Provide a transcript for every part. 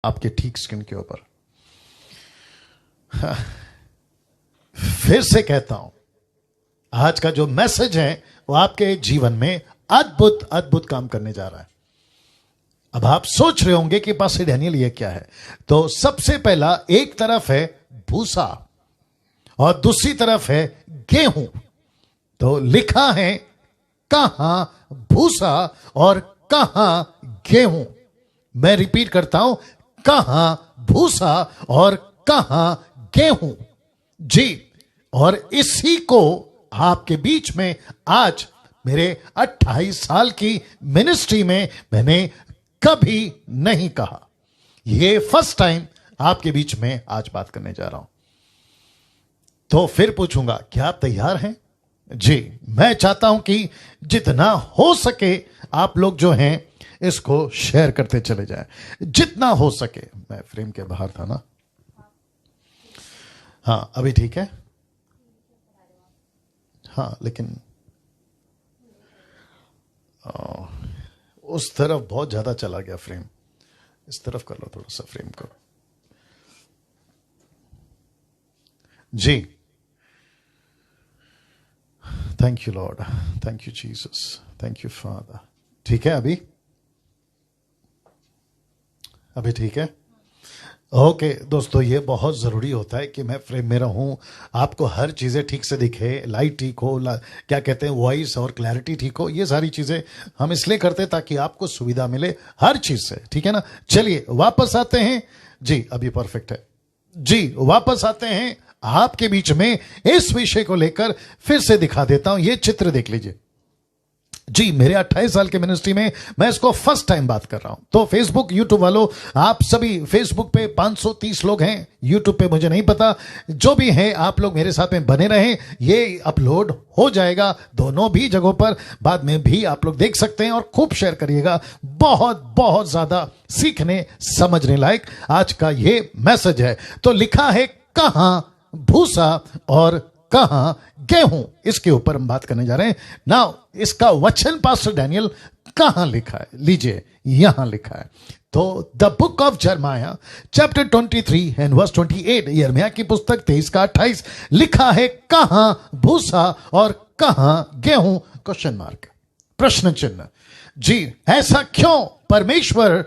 आपके ठीक स्किन के ऊपर। फिर से कहता हूं, आज का जो मैसेज है वो आपके जीवन में अद्भुत अद्भुत काम करने जा रहा है। अब आप सोच रहे होंगे कि पास्टर डैनियल ये क्या है। तो सबसे पहला, एक तरफ है भूसा और दूसरी तरफ है गेहूं। तो लिखा है कहां भूसा और कहां गेहूं। मैं रिपीट करता हूं, कहां भूसा और कहां गेहूं। जी, और इसी को आपके बीच में आज मेरे 28 साल की मिनिस्ट्री में मैंने कभी नहीं कहा। ये फर्स्ट टाइम आपके बीच में आज बात करने जा रहा हूं। तो फिर पूछूंगा, क्या आप तैयार हैं? जी, मैं चाहता हूं कि जितना हो सके आप लोग जो हैं इसको शेयर करते चले जाएं, जितना हो सके। मैं फ्रेम के बाहर था ना? हाँ, अभी ठीक है। हाँ, लेकिन उस तरफ बहुत ज्यादा चला गया फ्रेम। इस तरफ कर लो थोड़ा सा फ्रेम को। जी, thank you Lord, thank you Jesus, thank you father. ठीक है, अभी ठीक है। ओके दोस्तों, ये बहुत ज़रूरी होता है कि मैं फ्रेम में रहूं, आपको हर चीज़ें ठीक से दिखे, लाइट ठीक हो, क्या कहते हैं, वॉइस और क्लैरिटी ठीक हो। ये सारी चीज़ें हम इसलिए करते हैं ताकि आपको सुविधा मिले हर चीज़ से, ठीक है ना। चलिए वापस आते हैं। जी, अभी परफेक्ट है। जी, वापस आते हैं आपके बीच में इस विषय को लेकर। फिर से दिखा देता हूं, ये चित्र देख लीजिए। जी, मेरे 28 साल के मिनिस्ट्री में मैं इसको फर्स्ट टाइम बात कर रहा हूं। तो फेसबुक, यूट्यूब वालों, आप सभी फेसबुक पे 530 लोग हैं, यूट्यूब पे मुझे नहीं पता, जो भी हैं आप लोग मेरे साथ में बने रहें। ये अपलोड हो जाएगा दोनों भी जगहों पर, बाद में भी आप लोग देख सकते हैं और खूब शेयर करिएगा। बहुत बहुत ज्यादा सीखने समझने लायक आज का ये मैसेज है। तो लिखा है कहां भूसा और कहां गेहूं, इसके ऊपर हम बात करने जा रहे हैं। नाउ इसका वचन पास्टर डैनियल कहां लिखा है? लीजिए, यहां लिखा है। तो the book of Jeremiah chapter 23 and verse 28, यिर्मयाह की पुस्तक 23 का 28 लिखा है कहां भूसा और कहां गेहूं? क्वेश्चन मार्क, प्रश्न चिन्ह। जी, ऐसा क्यों परमेश्वर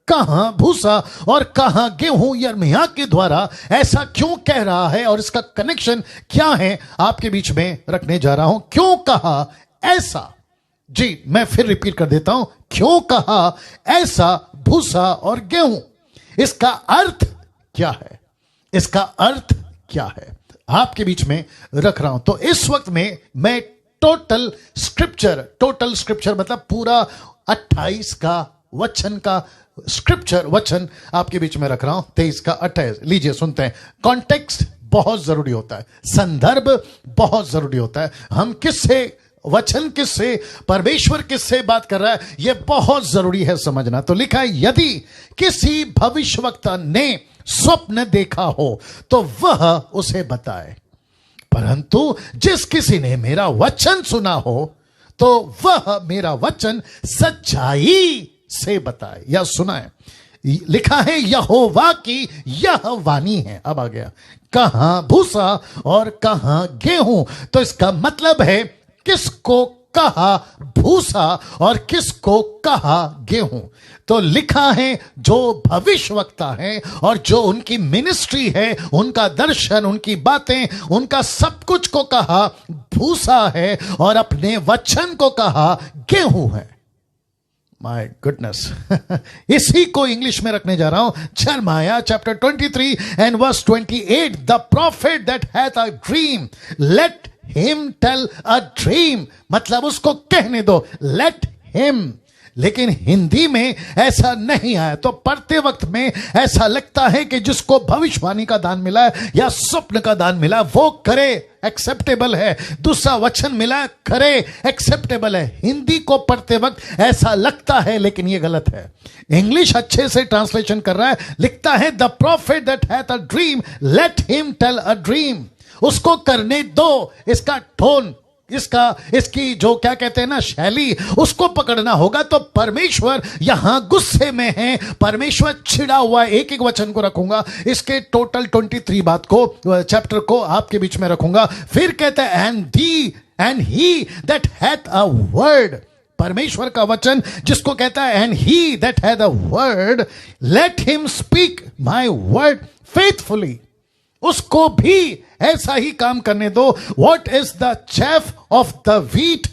कहां भूसा और कहां गेहूं यिर्मयाह के द्वारा ऐसा क्यों कह रहा है, और इसका कनेक्शन क्या है आपके बीच में रखने जा रहा हूं। क्यों कहा ऐसा? जी, मैं फिर रिपीट कर देता हूं, क्यों कहा ऐसा भूसा और गेहूं? इसका अर्थ क्या है? इसका अर्थ क्या है आपके बीच में रख रहा हूं। तो इस वक्त में मैं टोटल स्क्रिप्चर मतलब पूरा 28 का वचन का स्क्रिप्चर वचन आपके बीच में रख रहा हूं, 23 का 28। लीजिए, सुनते हैं। कॉन्टेक्स्ट बहुत जरूरी होता है, संदर्भ बहुत जरूरी होता है। हम किससे, वचन किससे, परमेश्वर किससे बात कर रहा है, यह बहुत जरूरी है समझना। तो लिखा है, यदि किसी भविष्यवक्ता ने स्वप्न देखा हो तो वह उसे बताए, परंतु जिस किसी ने मेरा वचन सुना हो तो वह मेरा वचन सच्चाई से बताए या सुनाए। लिखा है यहोवा की यह वाणी है। अब आ गया कहां भूसा और कहां गेहूं। तो इसका मतलब है किसको कहा भूसा और किसको कहा गेहूं। तो लिखा है जो भविष्यवक्ता है और जो उनकी मिनिस्ट्री है, उनका दर्शन, उनकी बातें, उनका सब कुछ को कहा भूसा है और अपने वचन को कहा गेहूं है। माय गुडनेस, इसी को इंग्लिश में रखने जा रहा हूं। Jeremiah chapter 23 and verse 28, the prophet that hath a dream let him tell a dream, मतलब उसको कहने दो, लेट हिम। लेकिन हिंदी में ऐसा नहीं आया। तो पढ़ते वक्त में ऐसा लगता है कि जिसको भविष्यवाणी का दान मिला है या स्वप्न का दान मिला वो करे, एक्सेप्टेबल है। दूसरा वचन मिला, करे, एक्सेप्टेबल है। हिंदी को पढ़ते वक्त ऐसा लगता है, लेकिन ये गलत है। इंग्लिश अच्छे से ट्रांसलेशन कर रहा है, लिखता है the prophet that hath a dream let him tell a dream, उसको करने दो। इसका टोन, इसकी जो क्या कहते हैं ना शैली, उसको पकड़ना होगा। तो परमेश्वर यहां गुस्से में है, परमेश्वर छिड़ा हुआ। एक एक वचन को रखूंगा, इसके टोटल 23 बात को, चैप्टर को आपके बीच में रखूंगा। फिर कहते हैं and he that hath a word, परमेश्वर का वचन जिसको कहता है and he that hath a word let him speak my word faithfully, उसको भी ऐसा ही काम करने दो। What is the chaff of the wheat,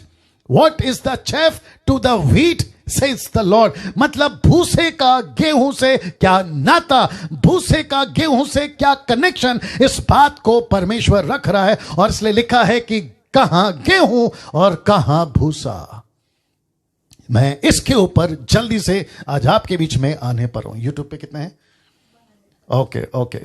what is the chaff to the wheat says the lord. मतलब भूसे का गेहूं से क्या नाता, भूसे का गेहूं से क्या कनेक्शन, इस बात को परमेश्वर रख रहा है। और इसलिए लिखा है कि कहां गेहूं और कहां भूसा। मैं इसके ऊपर जल्दी से आज आपके बीच में आने पर हूं। यूट्यूब पे कितने हैं? Okay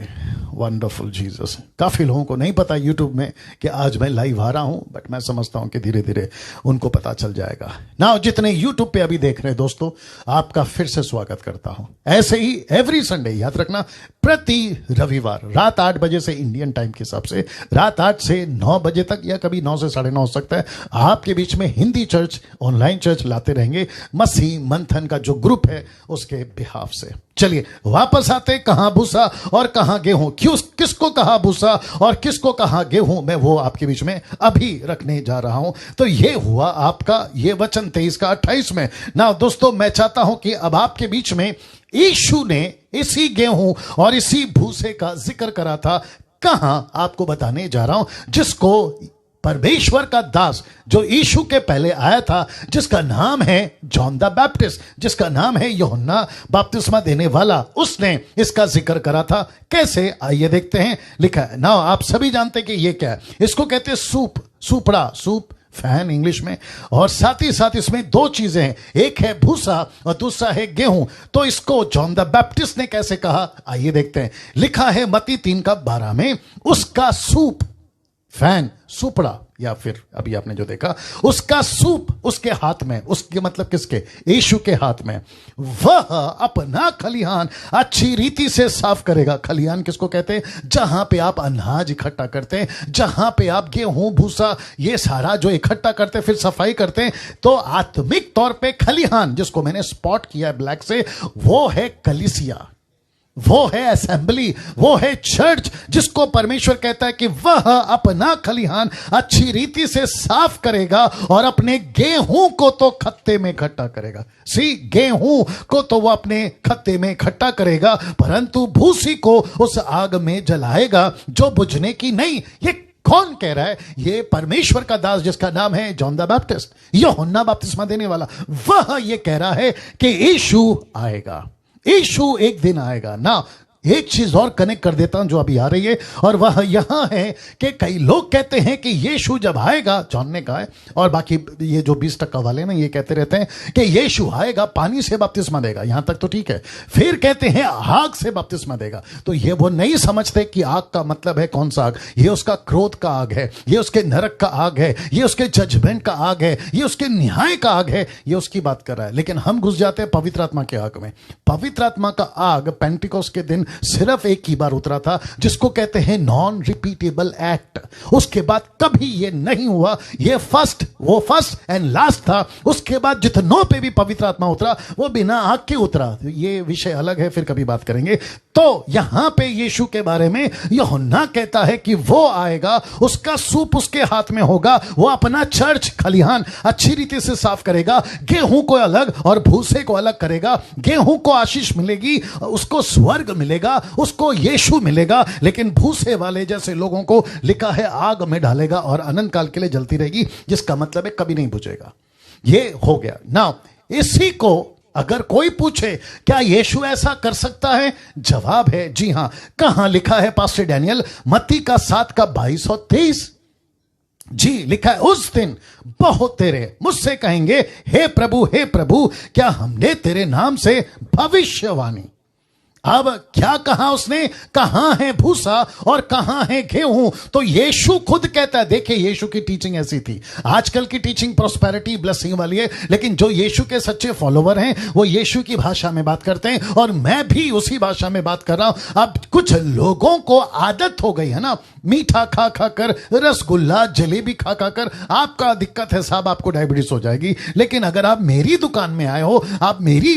wonderful Jesus. काफी लोगों को नहीं पता यूट्यूब में कि आज मैं लाइव आ रहा हूं, बट मैं समझता हूं कि धीरे धीरे उनको पता चल जाएगा ना। जितने यूट्यूब पे अभी देख रहे हैं दोस्तों, आपका फिर से स्वागत करता हूं। ऐसे ही एवरी संडे, याद रखना, प्रति रविवार रात 8 बजे से इंडियन टाइम के हिसाब से, रात 8 से 9 बजे तक, या कभी 9 से 9:30 हो सकता है, आपके बीच में हिंदी चर्च, ऑनलाइन चर्च लाते रहेंगे, मसीह मंथन का जो ग्रुप है उसके बिहाफ से। चलिए वापस आते, कहां भूसा और कहां गेहूं, क्यों, किसको कहा भूसा और किसको कहा गेहूं, मैं वो आपके बीच में अभी रखने जा रहा हूं। तो ये हुआ आपका ये वचन 23 का 28 में ना। दोस्तों मैं चाहता हूं कि अब आपके बीच में यीशु ने इसी गेहूं और इसी भूसे का जिक्र करा था, कहां आपको बताने जा रहा हूं, जिसको परमेश्वर का दास जो यीशु के पहले आया था, जिसका नाम है जॉन द बैप्टिस्ट, जिसका नाम है यूहन्ना बपतिस्मा देने वाला, उसने इसका जिक्र करा था। कैसे, आइए देखते हैं। लिखा है ना, आप सभी जानते हैं कि ये क्या है, इसको कहते हैं सूप, सूपड़ा, सूप फैन इंग्लिश में। और साथ ही साथ इसमें 2 चीजें हैं, एक है भूसा और दूसरा है गेहूं। तो इसको जॉन द बैप्टिस्ट ने कैसे कहा, आइए देखते हैं। लिखा है मत्ती 3:12 में, उसका सूप, फैन, सुपड़ा, या फिर अभी आपने जो देखा, उसका सूप उसके हाथ में, उसके मतलब किसके, यीशु के हाथ में, वह अपना खलिहान अच्छी रीति से साफ करेगा। खलिहान किसको कहते हैं? जहां पे आप अनाज इकट्ठा करते हैं, जहां पे आप गेहूं भूसा ये सारा जो इकट्ठा करते हैं फिर सफाई करते हैं। तो आत्मिक तौर पे खलिहान, जिसको मैंने स्पॉट किया है ब्लैक से, वो है कलीसिया, वो है असेंबली, वो है चर्च, जिसको परमेश्वर कहता है कि वह अपना खलिहान अच्छी रीति से साफ करेगा और अपने गेहूं को तो खत्ते में इकट्ठा करेगा। गेहूं को तो वह अपने खत्ते में इकट्ठा करेगा, परंतु भूसी को उस आग में जलाएगा जो बुझने की नहीं। ये कौन कह रहा है? ये परमेश्वर का दास जिसका नाम है जॉन द बैप्टिस्ट, यूहन्ना बपतिस्मा देने वाला, वह ये कह रहा है कि यीशु आएगा, यीशु एक दिन आएगा ना। एक चीज और कनेक्ट कर देता हूं जो अभी आ रही है, और वह यहां है कि कई लोग कहते हैं कि यीशु जब आएगा, जॉन ने कहा है, और बाकी ये जो 20% वाले ना ये कहते रहते हैं कि यीशु आएगा पानी से बपतिस्मा देगा, यहां तक तो ठीक है। फिर कहते हैं आग से बपतिस्मा देगा। तो ये वो नहीं समझते कि आग का मतलब है कौन सा आग, ये उसका क्रोध का आग है, ये उसके नरक का आग है, ये उसके जजमेंट का आग है, ये उसके न्याय का आग है, ये उसकी बात कर रहा है। लेकिन हम घुस जाते हैं पवित्र आत्मा के आग में। पवित्र आत्मा का आग पेंटिकोस्ट के दिन सिर्फ एक ही बार उतरा था, जिसको कहते हैं नॉन रिपीटेबल एक्ट। उसके बाद कभी ये नहीं हुआ, ये वो फर्स्ट एंड लास्ट था। उसके बाद जितनों पे भी पवित्र आत्मा उतरा वो बिना आग के उतरा। ये विषय अलग है, फिर कभी बात करेंगे। तो यहां पे यीशु के बारे में यूहन्ना कहता है कि वो आएगा, उसका सूप उसके हाथ में होगा, वो अपना चर्च खलिहान अच्छी रीति से साफ करेगा, गेहूं को अलग और भूसे को अलग करेगा। गेहूं को आशीष मिलेगी, उसको स्वर्ग मिलेगा, उसको यीशु मिलेगा, लेकिन भूसे वाले जैसे लोगों को लिखा है आग में डालेगा और अनंत काल के लिए जलती रहेगी, जिसका मतलब है कभी नहीं बुझेगा। ये हो गया ना। इसी को अगर कोई पूछे क्या यीशु ऐसा कर सकता है, जवाब है जी हां। कहां लिखा है पास्टर डैनियल? मत्ती का 7:22-23 जी लिखा है, उस दिन बहुत तेरे मुझसे कहेंगे हे प्रभु, क्या हमने तेरे नाम से भविष्यवाणी। अब क्या कहा उसने, कहां है भूसा और कहां है गेहूं? तो यीशु खुद कहता है, देखिए यीशु की टीचिंग ऐसी थी। आजकल की टीचिंग प्रॉस्पेरिटी ब्लेसिंग वाली है, लेकिन जो यीशु के सच्चे फॉलोवर हैं वो यीशु की भाषा में बात करते हैं, और मैं भी उसी भाषा में बात कर रहा हूं। अब कुछ लोगों को आदत हो गई है ना, मीठा खा खा कर, रसगुल्ला जलेबी खा खा कर। आपका दिक्कत है साहब, आपको डायबिटीज हो जाएगी। लेकिन अगर आप मेरी दुकान में आए हो, आप मेरी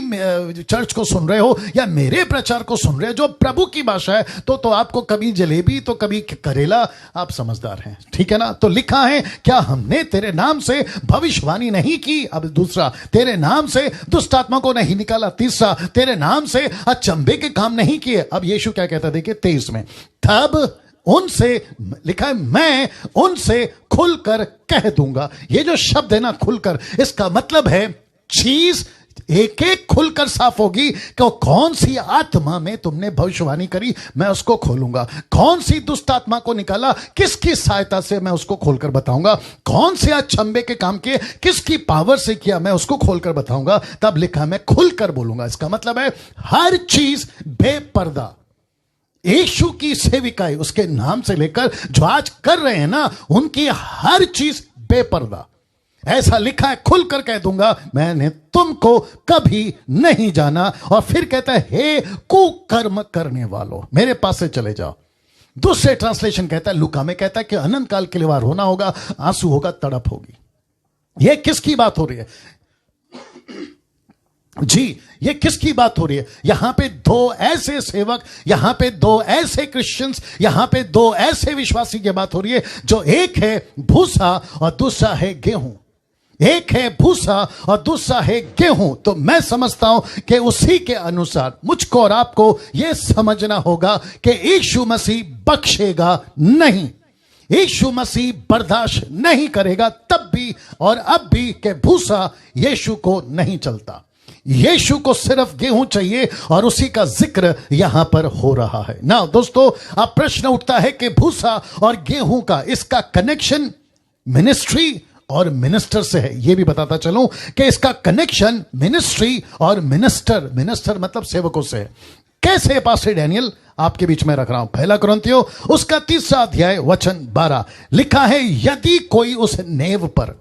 चर्च को सुन रहे हो या मेरे प्रचार को सुन रहे हो जो प्रभु की भाषा है, तो आपको कभी जलेबी तो कभी करेला। आप समझदार हैं, ठीक है ना? तो लिखा है, क्या हमने तेरे नाम से भविष्यवाणी नहीं की? अब दूसरा, तेरे नाम से दुष्ट आत्मा को नहीं निकाला। तीसरा, तेरे नाम से अचंभे के काम नहीं किए। अब यीशु क्या कहता है, देखिए 23 में, तब उनसे, लिखा है, मैं उनसे खुलकर कह दूंगा। ये जो शब्द है ना, खुलकर, इसका मतलब है चीज एक एक खुलकर साफ होगी कि कौन सी आत्मा में तुमने भविष्यवाणी करी, मैं उसको खोलूंगा। कौन सी दुष्ट आत्मा को निकाला, किसकी सहायता से, मैं उसको खोलकर बताऊंगा। कौन से अचंभे के काम किए, किसकी पावर से किया, मैं उसको खोलकर बताऊंगा। तब लिखा, मैं खुलकर बोलूंगा। इसका मतलब है हर चीज बेपर्दा। यीशु की सेविकाएं उसके नाम से लेकर जो आज कर रहे हैं ना, उनकी हर चीज बेपर्दा। ऐसा लिखा है, खुलकर कह दूंगा, मैंने तुमको कभी नहीं जाना। और फिर कहता है, हे कुकर्म करने वालों, मेरे पास से चले जाओ। दूसरे ट्रांसलेशन कहता है, लूका में कहता है कि अनंत काल के लिए वार होना होगा, आंसू होगा, तड़प होगी। यह किसकी बात हो रही है जी? ये किसकी बात हो रही है? यहां पे दो ऐसे सेवक, यहां पे दो ऐसे क्रिश्चियंस, यहां पे दो ऐसे विश्वासी की बात हो रही है, जो एक है भूसा और दूसरा है गेहूं। एक है भूसा और दूसरा है गेहूं। तो मैं समझता हूं कि उसी के अनुसार मुझको और आपको यह समझना होगा कि यीशु मसीह बख्शेगा नहीं, यीशु मसीह बर्दाश्त नहीं करेगा तब भी और अब भी कि भूसा यीशु को नहीं चलता। यीशु को सिर्फ गेहूं चाहिए, और उसी का जिक्र यहां पर हो रहा है ना। दोस्तों, अब प्रश्न उठता है कि भूसा और गेहूं का, इसका कनेक्शन मिनिस्ट्री और मिनिस्टर से है। यह भी बताता चलूं कि इसका कनेक्शन मिनिस्ट्री और मिनिस्टर मतलब सेवकों से है। कैसे पास्टर डैनियल? आपके बीच में रख रहा हूं, पहला कुरिन्थियों उसका 3 अध्याय वचन 12 लिखा है, यदि कोई उस नेव पर,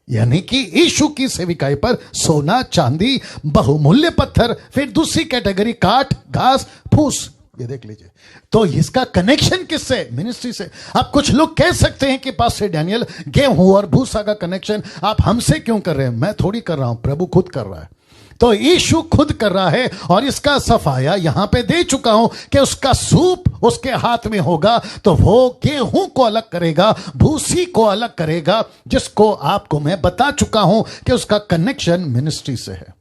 यानी कि यीशु की सेविकाई पर, सोना चांदी बहुमूल्य पत्थर, फिर दूसरी कैटेगरी काठ घास फूस, ये देख लीजिए। तो इसका कनेक्शन किससे? मिनिस्ट्री से। अब कुछ लोग कह सकते हैं कि पास्टर डैनियल, गेहूं और भूसा का कनेक्शन आप हमसे क्यों कर रहे हैं? मैं थोड़ी कर रहा हूं, प्रभु खुद कर रहा है। तो यीशु खुद कर रहा है, और इसका सफाया यहां पे दे चुका हूं कि उसका सूप उसके हाथ में होगा, तो वो गेहूं को अलग करेगा, भूसी को अलग करेगा, जिसको आपको मैं बता चुका हूं कि उसका कनेक्शन मिनिस्ट्री से है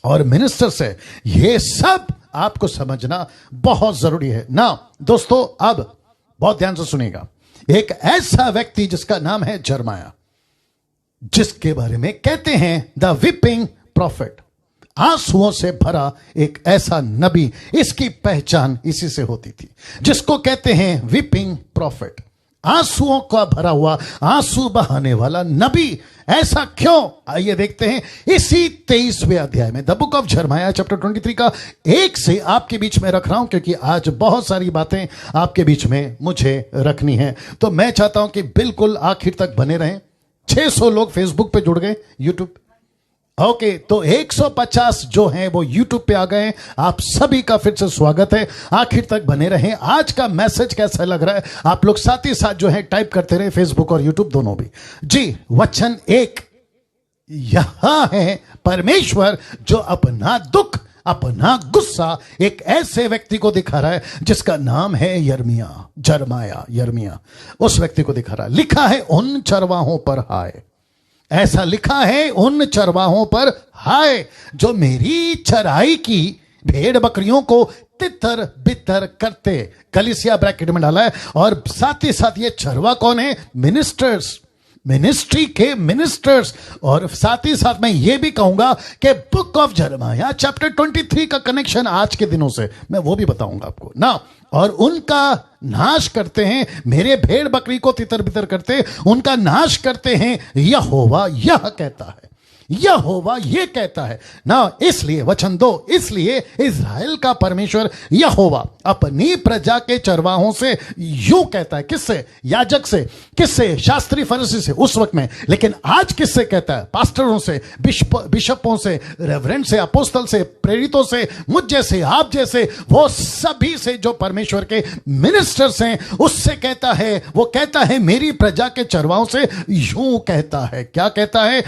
और मिनिस्टर से। ये सब आपको समझना बहुत जरूरी है ना। दोस्तों, अब बहुत ध्यान से सुनिएगा। एक ऐसा व्यक्ति जिसका नाम है जरमाया, जिसके बारे में कहते हैं द वीपिंग प्रॉफिट, आंसुओं से भरा एक ऐसा नबी, इसकी पहचान इसी से होती थी, जिसको कहते हैं वीपिंग प्रॉफिट, आंसुओं का भरा हुआ, आंसू बहाने वाला नबी। ऐसा क्यों? आइए देखते हैं इसी 23वें अध्याय में, the book of Jeremiah chapter 23 का 1 से आपके बीच में रख रहा हूं, क्योंकि आज बहुत सारी बातें आपके बीच में मुझे रखनी है। तो मैं चाहता हूं कि बिल्कुल आखिर तक बने रहें। 600 लोग फेसबुक पे जुड़ गए, यूट्यूब ओके, तो 150 जो हैं वो यूट्यूब पे आ गए हैं। आप सभी का फिर से स्वागत है, आखिर तक बने रहें। आज का मैसेज कैसा लग रहा है आप लोग साथ ही साथ जो है टाइप करते रहे, फेसबुक और यूट्यूब दोनों भी जी। वचन 1, यहां है परमेश्वर जो अपना दुख, अपना गुस्सा एक ऐसे व्यक्ति को दिखा रहा है जिसका नाम है यर्मिया, उस व्यक्ति को दिखा रहा है। लिखा है उन चरवाहों पर हाय, ऐसा लिखा है उन चरवाहों पर हाय जो मेरी चराई की भेड़ बकरियों को तितर बितर करते। कलीसिया ब्रैकेट में डाला है, और साथ ही साथ ये चरवा कौन है? मिनिस्टर्स, मिनिस्ट्री के मिनिस्टर्स। और साथ ही साथ मैं ये भी कहूंगा कि बुक ऑफ जरमाया चैप्टर 23 का कनेक्शन आज के दिनों से, मैं वो भी बताऊंगा आपको ना। और उनका नाश करते हैं, मेरे भेड़ बकरी को तितर बितर करते, उनका नाश करते हैं यहोवा, यह कहता है। यहोवा ये कहता है ना, इसलिए वचन 2, इसलिए इज़राइल का परमेश्वर यहोवा अपनी प्रजा के चरवाहों से यूं कहता है। किससे? याजक से। किससे? शास्त्री फरीसी से उस वक्त में। लेकिन आज किससे कहता है? पास्टरों से, बिशपों से, रेवरेंड से, अपोस्तल से, प्रेरितों से, मुझ जैसे, आप जैसे, वो सभी से जो परमेश्वर के मिनिस्टर्स हैं, उससे कहता है। वो कहता है मेरी प्रजा के चरवाहों से यूं कहता है। क्या कहता है?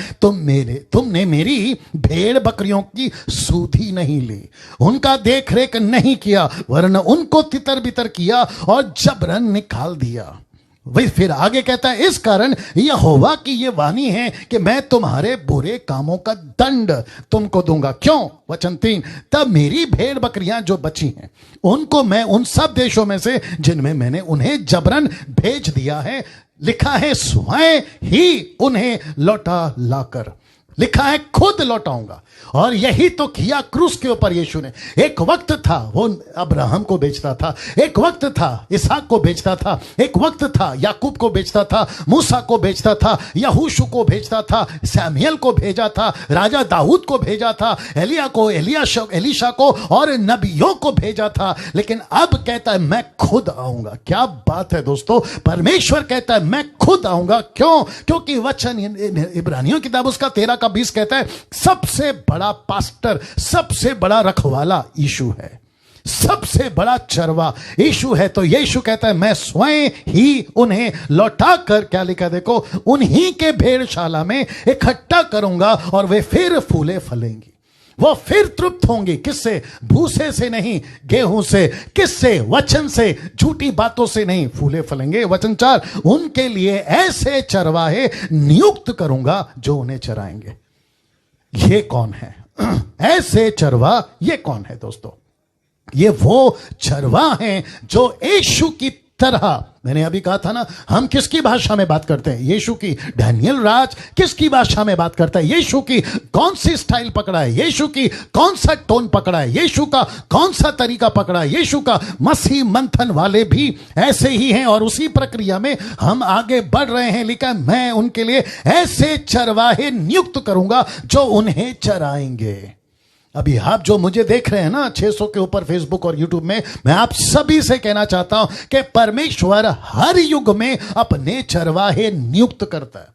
तुमने मेरी भेड़ बकरियों की सुधि नहीं ली, उनका देख रेख नहीं किया, वरन उनको तितर बितर किया और जबरन निकाल दिया। वही फिर आगे कहता है, इस कारण यहोवा की ये वाणी है कि मैं तुम्हारे बुरे कामों का दंड तुमको दूंगा। क्यों? वचन 3, तब मेरी भेड़ बकरियां जो बची हैं उनको मैं उन सब देशों में से जिनमें मैंने उन्हें जबरन भेज दिया है, लिखा है स्वयं ही उन्हें लौटा लाकर, लिखा है खुद लौटाऊंगा। और यही तो किया क्रूस के ऊपर यीशु ने। एक वक्त था वो अब्राहम को बेचता था, एक वक्त था इसहाक को बेचता था, एक वक्त था याकूब को बेचता था, मूसा को बेचता था, यहोशू को भेजता था, सैमुएल को भेजा था, राजा दाऊद को भेजा था, एलिया को, एलीशा को और नबियों को भेजा था। लेकिन अब कहता है मैं खुद आऊंगा। क्या बात है दोस्तों! परमेश्वर कहता है मैं खुद आऊंगा। क्यों? क्योंकि वचन इब्रानियों की किताब उसका 13 का 20 कहता है सबसे बड़ा पास्टर, सबसे बड़ा रखवाला यीशु है, सबसे बड़ा चरवा यीशु है। तो यीशु कहता है मैं स्वयं ही उन्हें लौटा कर, क्या लिखा देखो, उन्हीं के भेड़शाला में इकट्ठा करूंगा और वे फिर फूले फलेंगी, वो फिर तृप्त होंगी। किससे? भूसे से नहीं, गेहूं से। किससे? वचन से, झूठी बातों से नहीं, फूले फलेंगे। वचन 4, उनके लिए ऐसे चरवाहे नियुक्त करूंगा जो उन्हें चराएंगे। ये कौन है? ऐसे चरवा, ये कौन है दोस्तों? ये वो चरवा हैं जो यीशु की तरह, मैंने अभी कहा था ना, हम किसकी भाषा में बात करते हैं? यीशु की। डैनियल राज किसकी भाषा में बात करता है? यीशु की। कौन सी स्टाइल पकड़ा है? यीशु की। कौन सा टोन पकड़ा है? यीशु का। कौन सा तरीका पकड़ा है? यीशु का। मसीह मंथन वाले भी ऐसे ही हैं और उसी प्रक्रिया में हम आगे बढ़ रहे हैं। लिखा मैं उनके लिए ऐसे चरवाहे नियुक्त करूंगा जो उन्हें चराएंगे। अभी आप जो मुझे देख रहे हैं ना 600 के ऊपर फेसबुक और यूट्यूब में, मैं आप सभी से कहना चाहता हूं कि परमेश्वर हर युग में अपने चरवाहे नियुक्त करता है।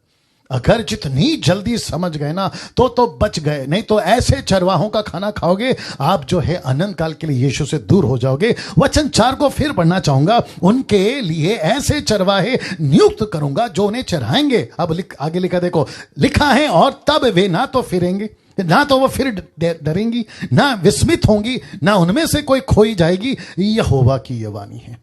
अगर जितनी जल्दी समझ गए ना तो बच गए, नहीं तो ऐसे चरवाहों का खाना खाओगे आप जो है अनंत काल के लिए यीशु से दूर हो जाओगे। वचन 4 को फिर पढ़ना चाहूंगा, उनके लिए ऐसे चरवाहे नियुक्त करूंगा जो उन्हें चराएंगे। अब आगे लिखा देखो, लिखा है और तब वे ना तो फिरेंगे, ना तो वो फिर डरेंगी, ना विस्मित होंगी, ना उनमें से कोई खोई जाएगी। यहोवा की ये वाणी है।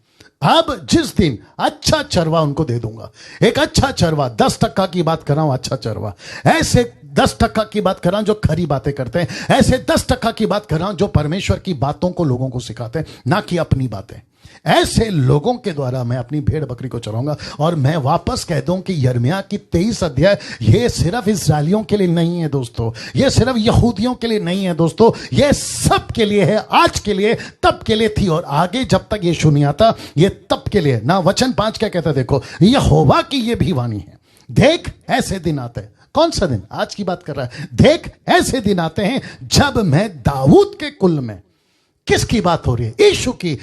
अब जिस दिन अच्छा चरवा उनको दे दूंगा, एक अच्छा चरवा, 10% की बात कर रहा हूं, अच्छा चरवा, ऐसे 10% की बात कर रहा हूं जो खरी बातें करते हैं, ऐसे 10% की बात कर रहा हूं जो परमेश्वर की बातों को लोगों को सिखाते हैं, ना कि अपनी बातें। ऐसे लोगों के द्वारा मैं अपनी भेड़ बकरी को चराऊंगा। और मैं वापस कह दूं कि यिर्मयाह की 23 अध्याय ये सिर्फ इस्राएलियों के लिए नहीं है दोस्तों, ये सिर्फ यहूदियों के लिए नहीं है दोस्तों, ये सब के लिए है, आज के लिए, तब के लिए थी और आगे जब तक यीशु नहीं आता ये तब के लिए ना। वचन 5 क्या कहता है देखो, यहोवा की ये भी वाणी है, देख ऐसे दिन आते हैं। कौन सा दिन? आज की बात कर रहा है। देख ऐसे दिन आते हैं जब मैं दाऊद के कुल में, किसकी बात हो रही है? यीशु की।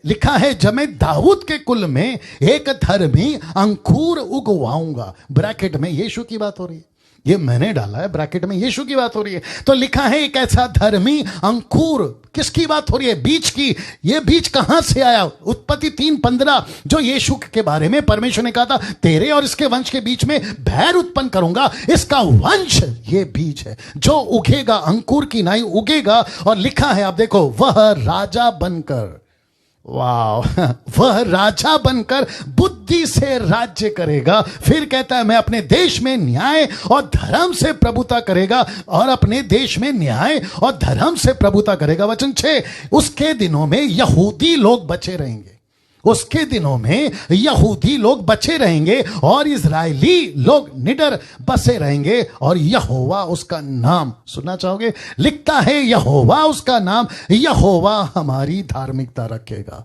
लिखा है जब मैं दाऊद के कुल में एक धर्मी अंकुर उगवाऊंगा। ब्रैकेट में यीशु की बात हो रही है, ये मैंने डाला है ब्रैकेट में, यीशु की बात हो रही है। तो लिखा है एक ऐसा धर्मी अंकुर, किसकी बात हो रही है? बीज की। ये बीज कहां से आया? उत्पत्ति 3:15 जो यीशु के बारे में परमेश्वर ने कहा था तेरे और इसके वंश के बीच में बैर उत्पन्न करूंगा, इसका वंश ये बीज है जो उगेगा, अंकुर की नाई उगेगा। और लिखा है आप देखो, वह राजा बनकर, वाह, वह राजा बनकर बुद्धि से राज्य करेगा। फिर कहता है मैं अपने देश में न्याय और धर्म से प्रभुता करेगा, और अपने देश में न्याय और धर्म से प्रभुता करेगा। वचन 6, उसके दिनों में यहूदी लोग बचे रहेंगे, उसके दिनों में यहूदी लोग बचे रहेंगे और इजरायली लोग निडर बसे रहेंगे। और यहोवा उसका नाम, सुनना चाहोगे? लिखता है यहोवा उसका नाम, यहोवा हमारी धार्मिकता रखेगा।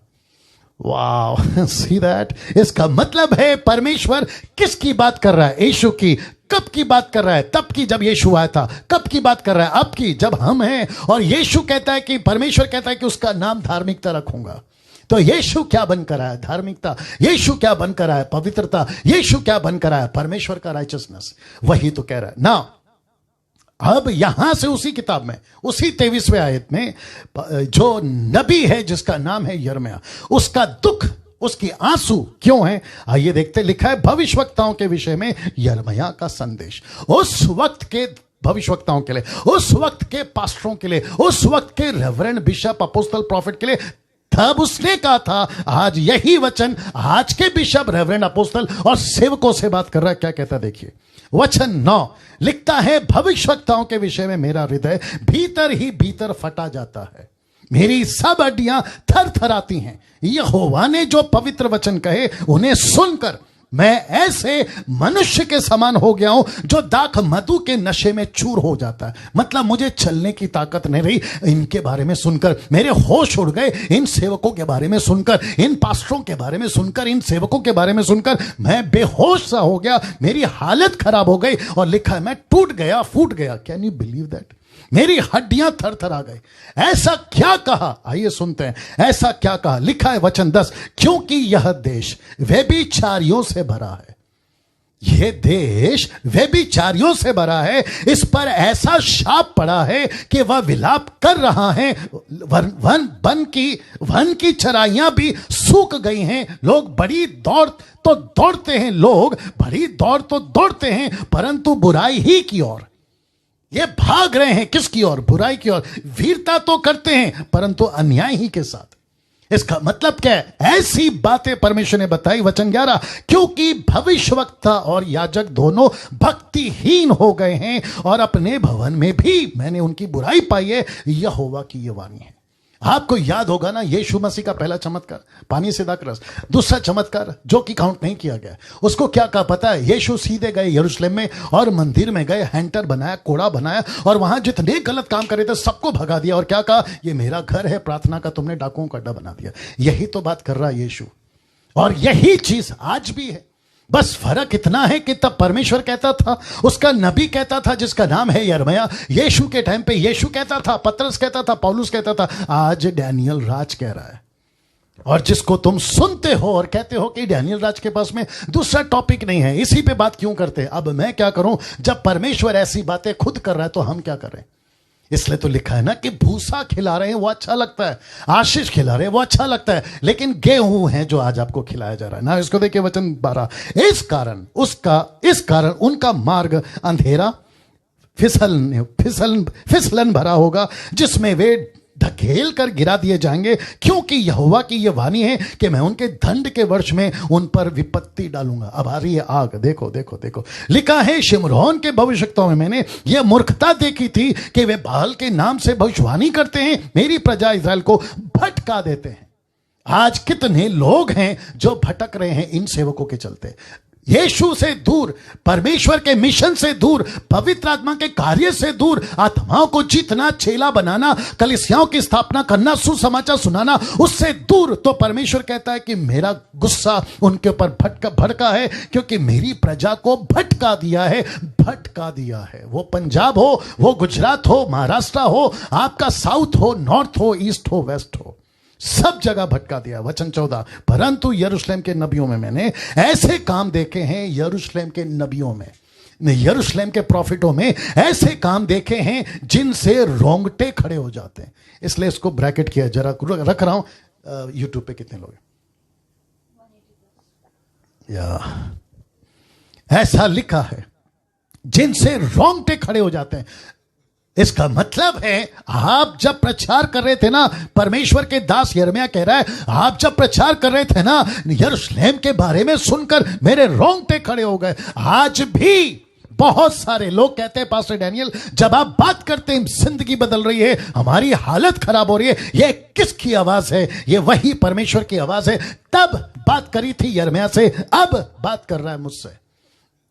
वाह, सी दैट। इसका मतलब है परमेश्वर किसकी बात कर रहा है? यीशु की। कब की बात कर रहा है? तब की जब यीशु आया था। कब की बात कर रहा है? अब की, जब हम हैं। और यीशु कहता है कि, परमेश्वर कहता है कि उसका नाम धार्मिकता रखूंगा। तो यीशु क्या बनकर आया? धार्मिकता। यीशु क्या बनकर आया? पवित्रता। यीशु क्या बनकर आया? परमेश्वर का राइचसनेस। वही तो कह रहा है ना। अब यहां से उसी किताब में, उसी 23वें आयत में, जो नबी है जिसका नाम है यिर्मयाह, उसका दुख, उसकी आंसू क्यों है? आइए देखते। लिखा है भविष्यवक्ताओं के विषय में यिर्मयाह का संदेश। उस वक्त के भविष्यवक्ताओं के लिए, उस वक्त के पास्टरों के लिए, उस वक्त के रेवरेंड, बिशप, अपोस्टल, प्रॉफिट के लिए। तब उसने कहा था, आज यही वचन आज के बिशप, रेवरेंड, अपोस्टल और सेवकों से बात कर रहा है। क्या कहता? देखिए वचन 9 लिखता है, भविष्यवक्ताओं के विषय में मेरा हृदय भीतर ही भीतर फटा जाता है, मेरी सब हड्डियां थर थर आती हैं। यहोवा ने जो पवित्र वचन कहे उन्हें सुनकर मैं ऐसे मनुष्य के समान हो गया हूं जो दाख मधु के नशे में चूर हो जाता है। मतलब मुझे चलने की ताकत नहीं रही इनके बारे में सुनकर। मेरे होश उड़ गए इन सेवकों के बारे में सुनकर, इन पास्टरों के बारे में सुनकर, इन सेवकों के बारे में सुनकर मैं बेहोश सा हो गया। मेरी हालत खराब हो गई। और लिखा है मैं टूट गया, फूट गया। Can you believe that? मेरी हड्डियां थर थर आ गई। ऐसा क्या कहा? आइए सुनते हैं। ऐसा क्या कहा? लिखा है वचन 10, क्योंकि यह देश व्यभिचारियों से भरा है। यह देश व्यभिचारियों से भरा है। इस पर ऐसा शाप पड़ा है कि वह विलाप कर रहा है। वन की चराइयां भी सूख गई हैं। लोग बड़ी दौड़ तो दौड़ते हैं, लोग बड़ी दौड़ तो दौड़ते हैं, परंतु बुराई ही की ओर। ये भाग रहे हैं किसकी ओर? बुराई की ओर। वीरता तो करते हैं परंतु अन्याय ही के साथ। इसका मतलब क्या है? ऐसी बातें परमेश्वर ने बताई। वचन 11, क्योंकि भविष्यवक्ता और याजक दोनों भक्तिहीन हो गए हैं और अपने भवन में भी मैंने उनकी बुराई पाई है। यहोवा की ये वाणी है। आपको याद होगा ना, यीशु मसीह का पहला चमत्कार पानी से दाखरस। दूसरा चमत्कार जो कि काउंट नहीं किया गया, उसको क्या कहा पता है? यीशु सीधे गए यरूशलेम में और मंदिर में गए, हैंटर बनाया, कोड़ा बनाया और वहां जितने गलत काम करे थे सबको भगा दिया। और क्या कहा? ये मेरा घर है प्रार्थना का, तुमने डाकुओं का अड्डा बना दिया। यही तो बात कर रहा है यीशु। और यही चीज आज भी है। बस फर्क इतना है कि तब परमेश्वर कहता था, उसका नबी कहता था जिसका नाम है यिर्मयाह। यीशु के टाइम पे यीशु कहता था, पतरस कहता था, पौलुस कहता था। आज डैनियल राज कह रहा है। और जिसको तुम सुनते हो और कहते हो कि डैनियल राज के पास में दूसरा टॉपिक नहीं है, इसी पे बात क्यों करते? अब मैं क्या करूं? जब परमेश्वर ऐसी बातें खुद कर रहा है तो हम क्या करें? इसलिए तो लिखा है ना कि भूसा खिला रहे हैं वो अच्छा लगता है, आशीष खिला रहे हैं वो अच्छा लगता है, लेकिन गेहूं है जो आज आपको खिलाया जा रहा है ना। इसको देखिए वचन 12, इस कारण उनका मार्ग अंधेरा फिसलन भरा होगा जिसमें वे ढकेल कर गिरा दिए जाएंगे, क्योंकि यहोवा की यह वाणी है कि मैं उनके दंड के वर्ष में उन पर विपत्ति डालूंगा। अब आ रही है आग। देखो देखो देखो, लिखा है शिमरोन के भविष्यवक्ताओं में मैंने यह मूर्खता देखी थी कि वे बाल के नाम से भविष्यवाणी करते हैं, मेरी प्रजा इस्राएल को भटका देते हैं। आज कितने लोग हैं जो भटक रहे हैं इन सेवकों के चलते। यीशु से दूर, परमेश्वर के मिशन से दूर, पवित्र आत्मा के कार्य से दूर, आत्माओं को जीतना, चेला बनाना, कलीसियाओं की स्थापना करना, सुसमाचार सुनाना, उससे दूर। तो परमेश्वर कहता है कि मेरा गुस्सा उनके ऊपर भड़का है, क्योंकि मेरी प्रजा को भटका दिया है। वो पंजाब हो, वो गुजरात हो, महाराष्ट्र हो, आपका साउथ हो, नॉर्थ हो, ईस्ट हो, वेस्ट हो, सब जगह भटका दिया। वचन 14, परंतु यरूशलेम के नबियों में मैंने ऐसे काम देखे हैं, यरूशलेम के नबियों में, यरूशलेम के प्रॉफिटों में ऐसे काम देखे हैं जिनसे रोंगटे खड़े हो जाते हैं। इसलिए इसको ब्रैकेट किया, जरा रख रहा हूं। यूट्यूब पे कितने लोग या ऐसा लिखा है जिनसे रोंगटे खड़े हो जाते हैं। इसका मतलब है आप जब प्रचार कर रहे थे ना, परमेश्वर के दास यिर्मयाह कह रहा है, आप जब प्रचार कर रहे थे ना यरूशलेम के बारे में सुनकर मेरे रोंगटे खड़े हो गए। आज भी बहुत सारे लोग कहते हैं पास्टर डैनियल जब आप बात करते हैं जिंदगी बदल रही है, हमारी हालत खराब हो रही है, ये किसकी आवाज है? ये वही परमेश्वर की आवाज है। तब बात करी थी यिर्मयाह से, अब बात कर रहा है मुझसे।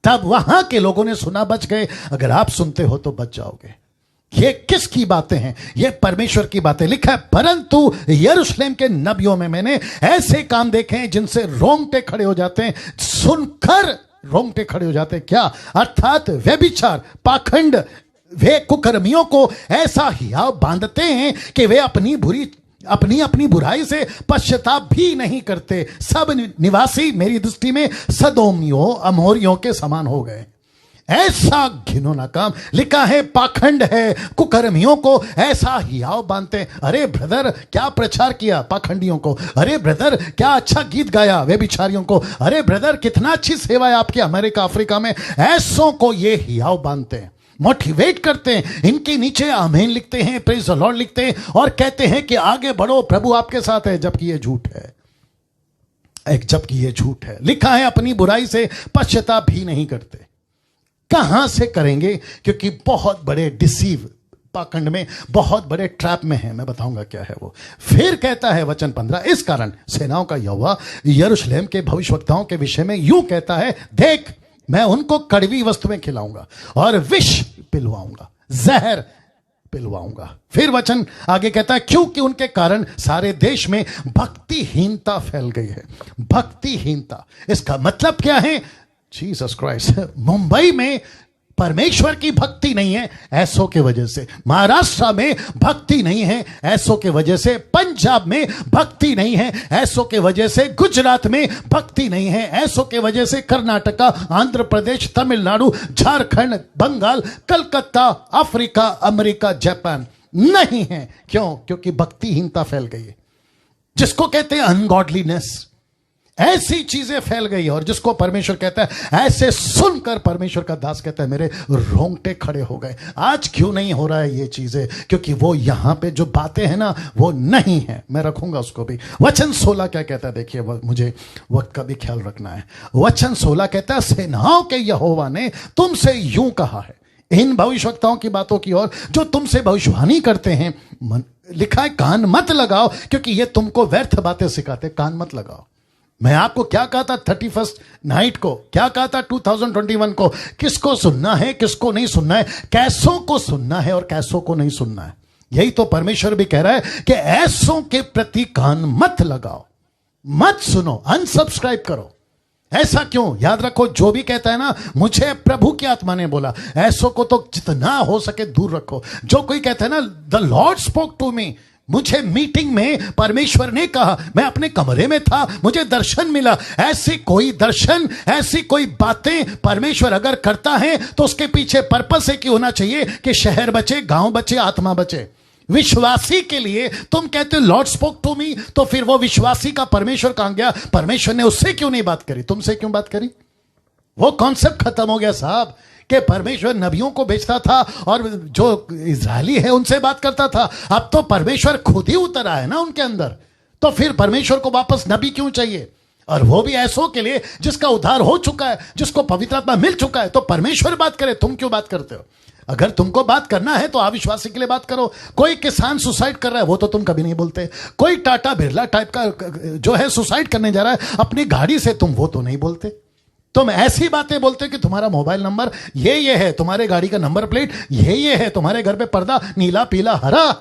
तब वहां के लोगों ने सुना, बच गए। अगर आप सुनते हो तो बच जाओगे। ये किसकी बातें हैं? ये परमेश्वर की बातें। लिखा है, परंतु यरूशलेम के नबियों में मैंने ऐसे काम देखे हैं जिनसे रोंगटे खड़े हो जाते हैं, सुनकर रोंगटे खड़े हो जाते हैं। क्या? अर्थात व्यभिचार, पाखंड, वे कुकर्मियों को ऐसा हियाव बांधते हैं कि वे अपनी अपनी बुराई से पश्चाताप भी नहीं करते। सब निवासी मेरी दृष्टि में सदोमियों, अमोरियों के समान हो गए। ऐसा घिनौना काम। लिखा है, पाखंड है, कुकर्मियों को ऐसा हियाव बांधते हैं। अरे ब्रदर, क्या प्रचार किया पाखंडियों को? अरे ब्रदर, क्या अच्छा गीत गाया व्यभिचारियों को? अरे ब्रदर, कितना अच्छी सेवा है आपकी अमेरिका अफ्रीका में। ऐसों को ये हियाव बांधते हैं, मोटिवेट करते हैं, इनके नीचे आमीन लिखते हैं, प्रेज द लॉर्ड लिखते हैं और कहते हैं कि आगे बढ़ो, प्रभु आपके साथ है, जबकि ये झूठ है। जबकि ये झूठ है। लिखा है, अपनी बुराई से पश्चाताप भी नहीं करते। कहां से करेंगे? क्योंकि बहुत बड़े डिसीव, पाखंड में बहुत बड़े ट्रैप में है। मैं बताऊंगा क्या है वो। फिर कहता है वचन 15, इस कारण सेनाओं का यहोवा यरूशलेम के भविष्यवक्ताओं के विषय में यूं कहता है, देख मैं उनको कड़वी वस्तुएं खिलाऊंगा और विष पिलवाऊंगा, जहर पिलवाऊंगा। फिर वचन आगे कहता है, क्योंकि उनके कारण सारे देश में भक्तिहीनता फैल गई है। भक्तिहीनता, इसका मतलब क्या है? Jesus Christ. मुंबई में परमेश्वर की भक्ति नहीं है ऐसों के वजह से, महाराष्ट्र में भक्ति नहीं है ऐसों के वजह से, पंजाब में भक्ति नहीं है ऐसों के वजह से, गुजरात में भक्ति नहीं है ऐसों के वजह से, Karnataka, Andhra Pradesh, Tamil Nadu, Jharkhand, Bengal, Calcutta, Africa, America, Japan नहीं है। क्यों? क्योंकि भक्तिहीनता फैल गई है, जिसको कहते हैं अनगॉडलीनेस। ऐसी चीजें फैल गई। और जिसको परमेश्वर कहता है, ऐसे सुनकर परमेश्वर का दास कहता है, मेरे रोंगटे खड़े हो गए। आज क्यों नहीं हो रहा है ये चीजें? क्योंकि वो यहां पे जो बातें हैं ना, वो नहीं है। मैं रखूंगा उसको भी। वचन 16 क्या कहता है? देखिए, मुझे वक्त का भी ख्याल रखना है। वचन 16 कहता है, सेनाओं के यहोवा ने तुमसे यूं कहा है, इन भविष्यवक्ताओं की बातों की ओर जो तुमसे भविष्यवाणी करते हैं। लिखा है, कान मत लगाओ, क्योंकि ये तुमको व्यर्थ बातें सिखाते। कान मत लगाओ। मैं आपको क्या कहा था 31st नाइट को? क्या कहा था 2021 को? किसको सुनना है, किसको नहीं सुनना है, कैसों को सुनना है और कैसों को नहीं सुनना है। यही तो परमेश्वर भी कह रहा है कि ऐसों के प्रति कान मत लगाओ, मत सुनो, अनसब्सक्राइब करो। ऐसा क्यों? याद रखो, जो भी कहता है ना, मुझे प्रभु की आत्मा ने बोला, ऐसों को तो जितना हो सके दूर रखो। जो कोई कहता है ना, the lord spoke to me, मुझे मीटिंग में परमेश्वर ने कहा, मैं अपने कमरे में था, मुझे दर्शन मिला। ऐसी कोई दर्शन, ऐसी कोई बातें परमेश्वर अगर करता है तो उसके पीछे पर्पस है कि होना चाहिए कि शहर बचे, गांव बचे, आत्मा बचे। विश्वासी के लिए तुम कहते हो लॉर्ड स्पोक टू मी, तो फिर वो विश्वासी का परमेश्वर कहां गया? परमेश्वर ने उससे क्यों नहीं बात करी? तुमसे क्यों बात करी? वो कॉन्सेप्ट खत्म हो गया साहब, कि परमेश्वर नबियों को भेजता था और जो इजरायली है उनसे बात करता था। अब तो परमेश्वर खुद ही उतर आया ना उनके अंदर, तो फिर परमेश्वर को वापस नबी क्यों चाहिए? और वो भी ऐसों के लिए जिसका उद्धार हो चुका है, जिसको पवित्र आत्मा मिल चुका है। तो परमेश्वर बात करे, तुम क्यों बात करते हो? अगर तुमको बात करना है तो अविश्वासी के लिए बात करो। कोई किसान सुसाइड कर रहा है, वो तो तुम कभी नहीं बोलते। कोई टाटा बिरला टाइप का जो है सुसाइड करने जा रहा है अपनी गाड़ी से, तुम वो तो नहीं बोलते। तुम ऐसी बातें बोलते हो कि तुम्हारा मोबाइल नंबर ये है, तुम्हारे गाड़ी का नंबर प्लेट ये है, तुम्हारे घर पे पर्दा नीला पीला हरा,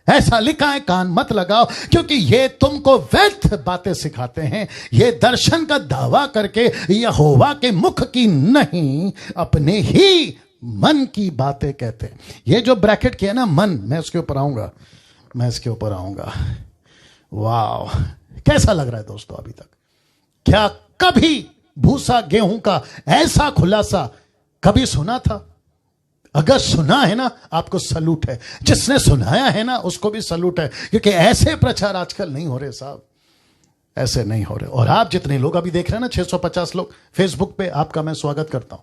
ऐसा लिखा है। कान मत लगाओ, क्योंकि ये तुमको व्यर्थ बातें सिखाते हैं। ये दर्शन का दावा करके यहोवा के मुख की नहीं, अपने ही मन की बातें कहते हैं। ये जो ब्रैकेट किया ना, मन, मैं इसके ऊपर आऊंगा, वाह, कैसा लग रहा है दोस्तों अभी तक? क्या कभी भूसा गेहूं का ऐसा खुलासा कभी सुना था? अगर सुना है ना, आपको सलूट है। जिसने सुनाया है ना, उसको भी सलूट है, क्योंकि ऐसे प्रचार आजकल नहीं हो रहे साहब, ऐसे नहीं हो रहे। और आप जितने लोग अभी देख रहे हैं ना, 650 लोग फेसबुक पे, आपका मैं स्वागत करता हूं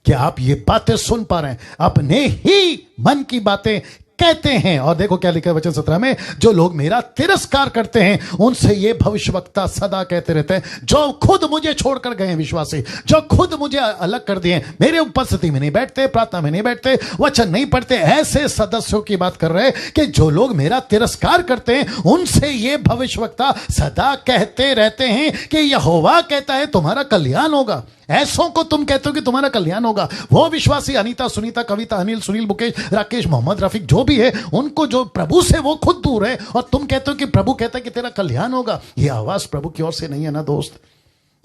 कि आप ये बातें सुन पा रहे हैं, अपने ही मन की बातें कहते हैं। और देखो क्या लिखा है वचन 17 में, जो लोग मेरा तिरस्कार करते हैं उनसे ये भविष्यवक्ता सदा कहते रहते हैं, जो खुद मुझे छोड़कर गए हैं, विश्वासी जो खुद मुझे अलग कर दिए, मेरे उपस्थिति में नहीं बैठते, प्रार्थना में नहीं बैठते, वचन नहीं पढ़ते, ऐसे सदस्यों की बात कर रहे हैं कि जो लोग मेरा तिरस्कार करते हैं उनसे ये भविष्यवक्ता सदा कहते रहते हैं कि यहोवा कहता है तुम्हारा कल्याण होगा। ऐसों को तुम कहते हो कि तुम्हारा कल्याण होगा। वो विश्वासी अनीता, सुनीता, कविता, अनिल, सुनील, मुकेश, राकेश, मोहम्मद, रफीक जो भी है, उनको जो प्रभु से वो खुद दूर है, और तुम कहते हो कि प्रभु कहता है कि तेरा कल्याण होगा। ये आवाज प्रभु की ओर से नहीं है ना दोस्त।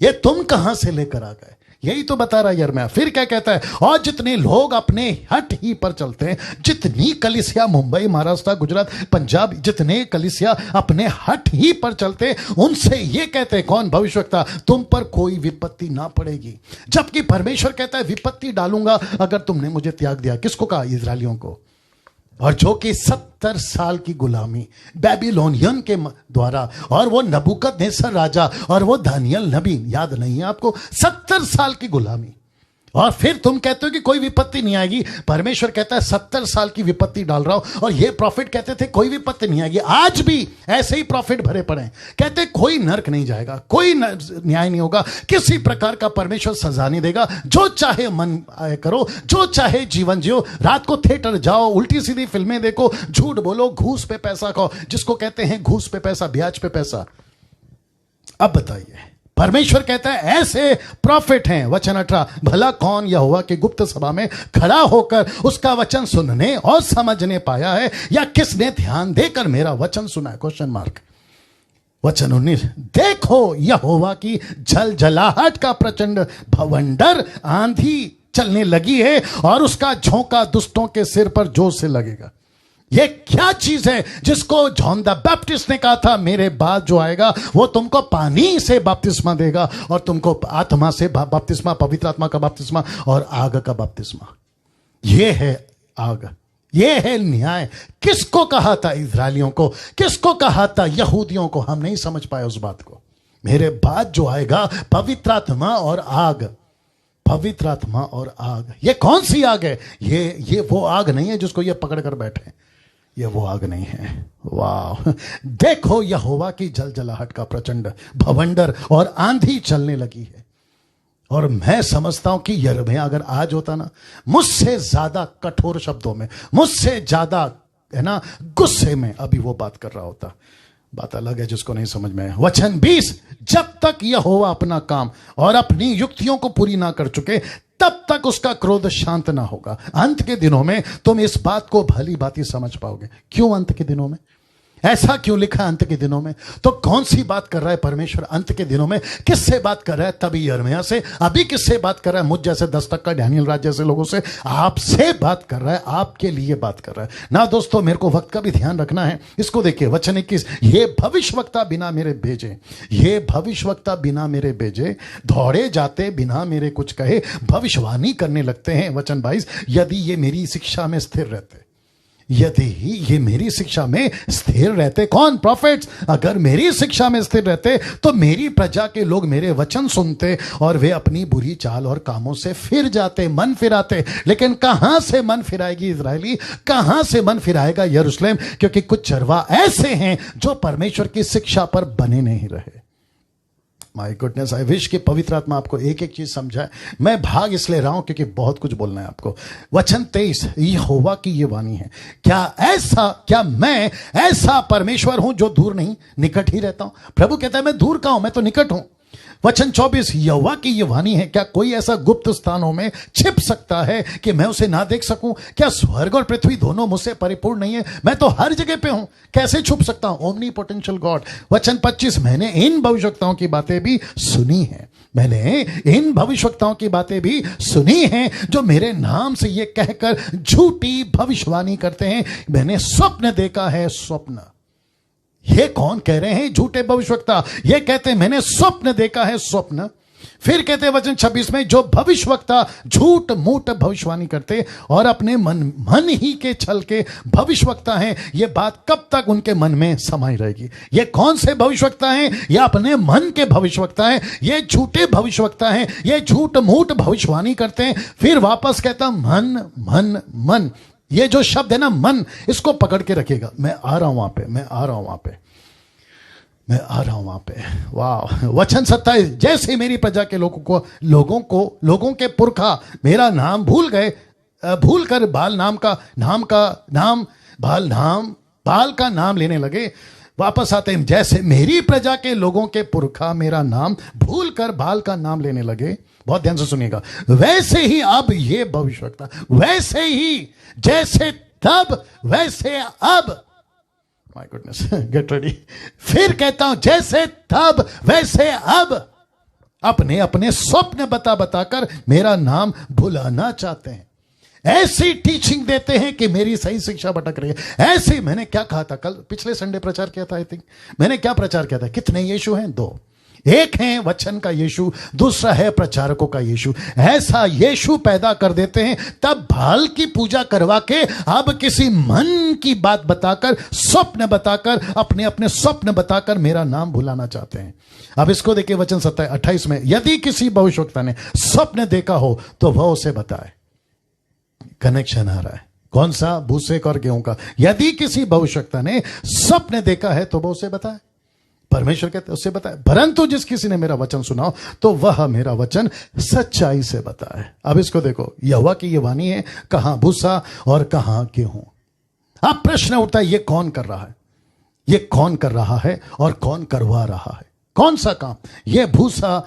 ये तुम कहां से लेकर आ गए? यही तो बता रहा यिर्मयाह। फिर क्या कहता है? और जितने लोग अपने हट ही पर चलते हैं, जितनी कलीसिया मुंबई, महाराष्ट्र, गुजरात, पंजाब, जितने कलीसिया अपने हट ही पर चलते हैं, उनसे ये कहते हैं, कौन? भविष्यवक्ता, तुम पर कोई विपत्ति ना पड़ेगी। जबकि परमेश्वर कहता है विपत्ति डालूंगा अगर तुमने मुझे त्याग दिया। किसको कहा? इजरायलियों को। और जो कि 70 साल की गुलामी बेबीलोनियन के द्वारा, और वो नबूकदनेस्सर राजा और वो दानियल नबी, याद नहीं है आपको? 70 साल की गुलामी। और फिर तुम कहते हो कि कोई विपत्ति नहीं आएगी। परमेश्वर कहता है 70 साल की विपत्ति डाल रहा हूं। और ये प्रॉफिट कहते थे कोई विपत्ति नहीं आएगी। आज भी ऐसे ही प्रॉफिट भरे पड़े हैं, कहते कोई नरक नहीं जाएगा, कोई न्याय नहीं होगा, किसी प्रकार का परमेश्वर सजा नहीं देगा। जो चाहे मन करो, जो चाहे जीवन जियो, रात को थिएटर जाओ, उल्टी सीधी फिल्में देखो, झूठ बोलो, घूस पे पैसा खाओ, जिसको कहते हैं घूस पे पैसा, ब्याज पे पैसा। अब बताइए, परमेश्वर कहता है ऐसे प्रॉफिट हैं। वचन 18, भला कौन यहोवा की गुप्त सभा में खड़ा होकर उसका वचन सुनने और समझने पाया है, या किसने ध्यान देकर मेरा वचन सुना है? Question mark. वचन 19, देखो यहोवा की झलझलाहट का प्रचंड भवंडर आंधी चलने लगी है, और उसका झोंका दुष्टों के सिर पर जोर से लगेगा। ये क्या चीज है जिसको जॉन द बैप्टिस्ट ने कहा था, मेरे बाद जो आएगा वो तुमको पानी से बपतिस्मा देगा, और तुमको आत्मा से बपतिस्मा, पवित्र आत्मा का बपतिस्मा और आग का बपतिस्मा। ये है आग, ये है न्याय। किसको कहा था? इजरायलियों को। किसको कहा था? यहूदियों को। हम नहीं समझ पाए उस बात को। मेरे बाद जो आएगा पवित्र आत्मा और आग, पवित्र आत्मा और आग। ये कौन सी आग है? ये वो आग नहीं है जिसको ये पकड़ कर बैठे, ये वो आग नहीं है। वाह! देखो यहोवा की जलजलाहट का प्रचंड भवंडर और आंधी चलने लगी है। और मैं समझता हूं कि यिर्मयाह अगर आज होता ना, मुझसे ज्यादा कठोर शब्दों में, मुझसे ज्यादा है ना गुस्से में अभी वो बात कर रहा होता। बात अलग है जिसको नहीं समझ में है। वचन 20, जब तक यहोवा अपना काम और अपनी युक्तियों को पूरी ना कर चुके, तब तक उसका क्रोध शांत ना होगा। अंत के दिनों में तुम इस बात को भली भांति समझ पाओगे। क्यों अंत के दिनों में? ऐसा क्यों लिखा अंत के दिनों में? तो कौन सी बात कर रहा है परमेश्वर अंत के दिनों में? किससे बात कर रहा है? तभी यिर्मयाह से। अभी किससे बात कर रहा है? मुझ जैसे 10% डैनियल राज जैसे लोगों से। आपसे बात कर रहा है, आपके लिए बात कर रहा है ना। दोस्तों, मेरे को वक्त का भी ध्यान रखना है। इसको देखिए, वचन 21, ये भविष्यवक्ता बिना मेरे भेजे, ये भविष्यवक्ता बिना मेरे भेजे, दौड़े जाते बिना मेरे कुछ कहे भविष्यवाणी करने लगते हैं। वचन 22, यदि ये मेरी शिक्षा में स्थिर रहते, यदि ये मेरी शिक्षा में स्थिर रहते। कौन? प्रॉफिट्स। अगर मेरी शिक्षा में स्थिर रहते तो मेरी प्रजा के लोग मेरे वचन सुनते और वे अपनी बुरी चाल और कामों से फिर जाते, मन फिराते। लेकिन कहां से मन फिराएगी इजरायली? कहां से मन फिराएगा यरूशलेम? क्योंकि कुछ चरवा ऐसे हैं जो परमेश्वर की शिक्षा पर बने नहीं रहे। माय गुडनेस, आई विश कि पवित्र आत्मा आपको एक एक चीज समझाए। मैं भाग इसलिए रहा हूं क्योंकि बहुत कुछ बोलना है आपको। वचन 23, यहोवा की ये वाणी है, क्या मैं ऐसा परमेश्वर हूं जो दूर नहीं, निकट ही रहता हूं? प्रभु कहता है मैं दूर का हूं, मैं तो निकट हूं। वचन 24, यहोवा की ये वाणी है, क्या कोई ऐसा गुप्त स्थानों में छिप सकता है कि मैं उसे ना देख सकूं? क्या स्वर्ग और पृथ्वी दोनों मुझसे परिपूर्ण नहीं है? मैं तो हर जगह पे हूं, कैसे छुप सकता हूं? Omni potential God. वचन 25, मैंने इन भविष्यवक्ताओं की बातें भी सुनी है, मैंने इन भविष्यवक्ताओं की बातें भी सुनी हैं जो मेरे नाम से ये कहकर झूठी भविष्यवाणी करते हैं, मैंने स्वप्न देखा है। स्वप्न, ये कौन कह रहे हैं? झूठे भविष्यवक्ता। ये कहते हैं मैंने स्वप्न देखा है, स्वप्न। फिर कहते हैं वचन 26 में, जो भविष्यवक्ता झूठ मूठ भविष्यवाणी करते और अपने मन ही के छल के भविष्यवक्ता हैं, ये बात कब तक उनके मन में समाई रहेगी? ये कौन से भविष्यवक्ता हैं? ये अपने मन के भविष्यवक्ता हैं, ये झूठे भविष्यवक्ता हैं, ये झूठ मूठ भविष्यवाणी करते हैं। फिर वापस कहता मन मन मन, ये जो शब्द है ना मन, इसको पकड़ के रखेगा। मैं आ रहा हूं वहां पे, मैं आ रहा हूं वहां पे, मैं आ रहा हूं वहां पे। वाह! वचन 27, जैसे मेरी प्रजा के लोगों के पुरखा मेरा नाम भूल गए, भूल कर बाल का नाम लेने लगे, वापस आते हैं। जैसे मेरी प्रजा के लोगों के पुरखा मेरा नाम भूल कर बाल का नाम लेने लगे, बहुत ध्यान से सुनिएगा। वैसे ही अब, ये भविष्यवक्ता, वैसे ही जैसे तब वैसे अब, माय गुडनेस, गेट रेडी। फिर कहता हूं जैसे तब वैसे अब अपने अपने स्वप्न बता बताकर मेरा नाम भुलाना चाहते हैं। ऐसी टीचिंग देते हैं कि मेरी सही शिक्षा भटक रही है। ऐसे, मैंने क्या कहा था कल, पिछले संडे प्रचार किया था, आई थिंक मैंने क्या प्रचार किया था, कितने यीशु हैं? दो। एक है वचन का यीशु, दूसरा है प्रचारकों का यीशु। ऐसा यीशु पैदा कर देते हैं, तब भाल की पूजा करवा के अब किसी मन की बात बताकर, स्वप्न बताकर, अपने अपने स्वप्न बताकर मेरा नाम भुलाना चाहते हैं। अब इसको देखिए वचन 27-28 में, यदि किसी भविष्यवक्ता ने स्वप्न देखा हो तो वह उसे बताए। कनेक्शन आ रहा है, कौन सा? भूसे और गेहूं का। यदि किसी भविष्यवक्ता ने स्वप्न देखा है तो वह उसे बताए। परमेश्वर कहते उससे बताए, परंतु जिस किसी ने मेरा वचन सुनाओ तो वह मेरा वचन सच्चाई से बताए। अब इसको देखो, यहोवा की ये वाणी है, कहां भूसा और कहां गेहूं। अब प्रश्न उठता है, ये कौन कर रहा है? ये कौन कर रहा है और कौन करवा रहा है? कौन सा काम? ये भूसा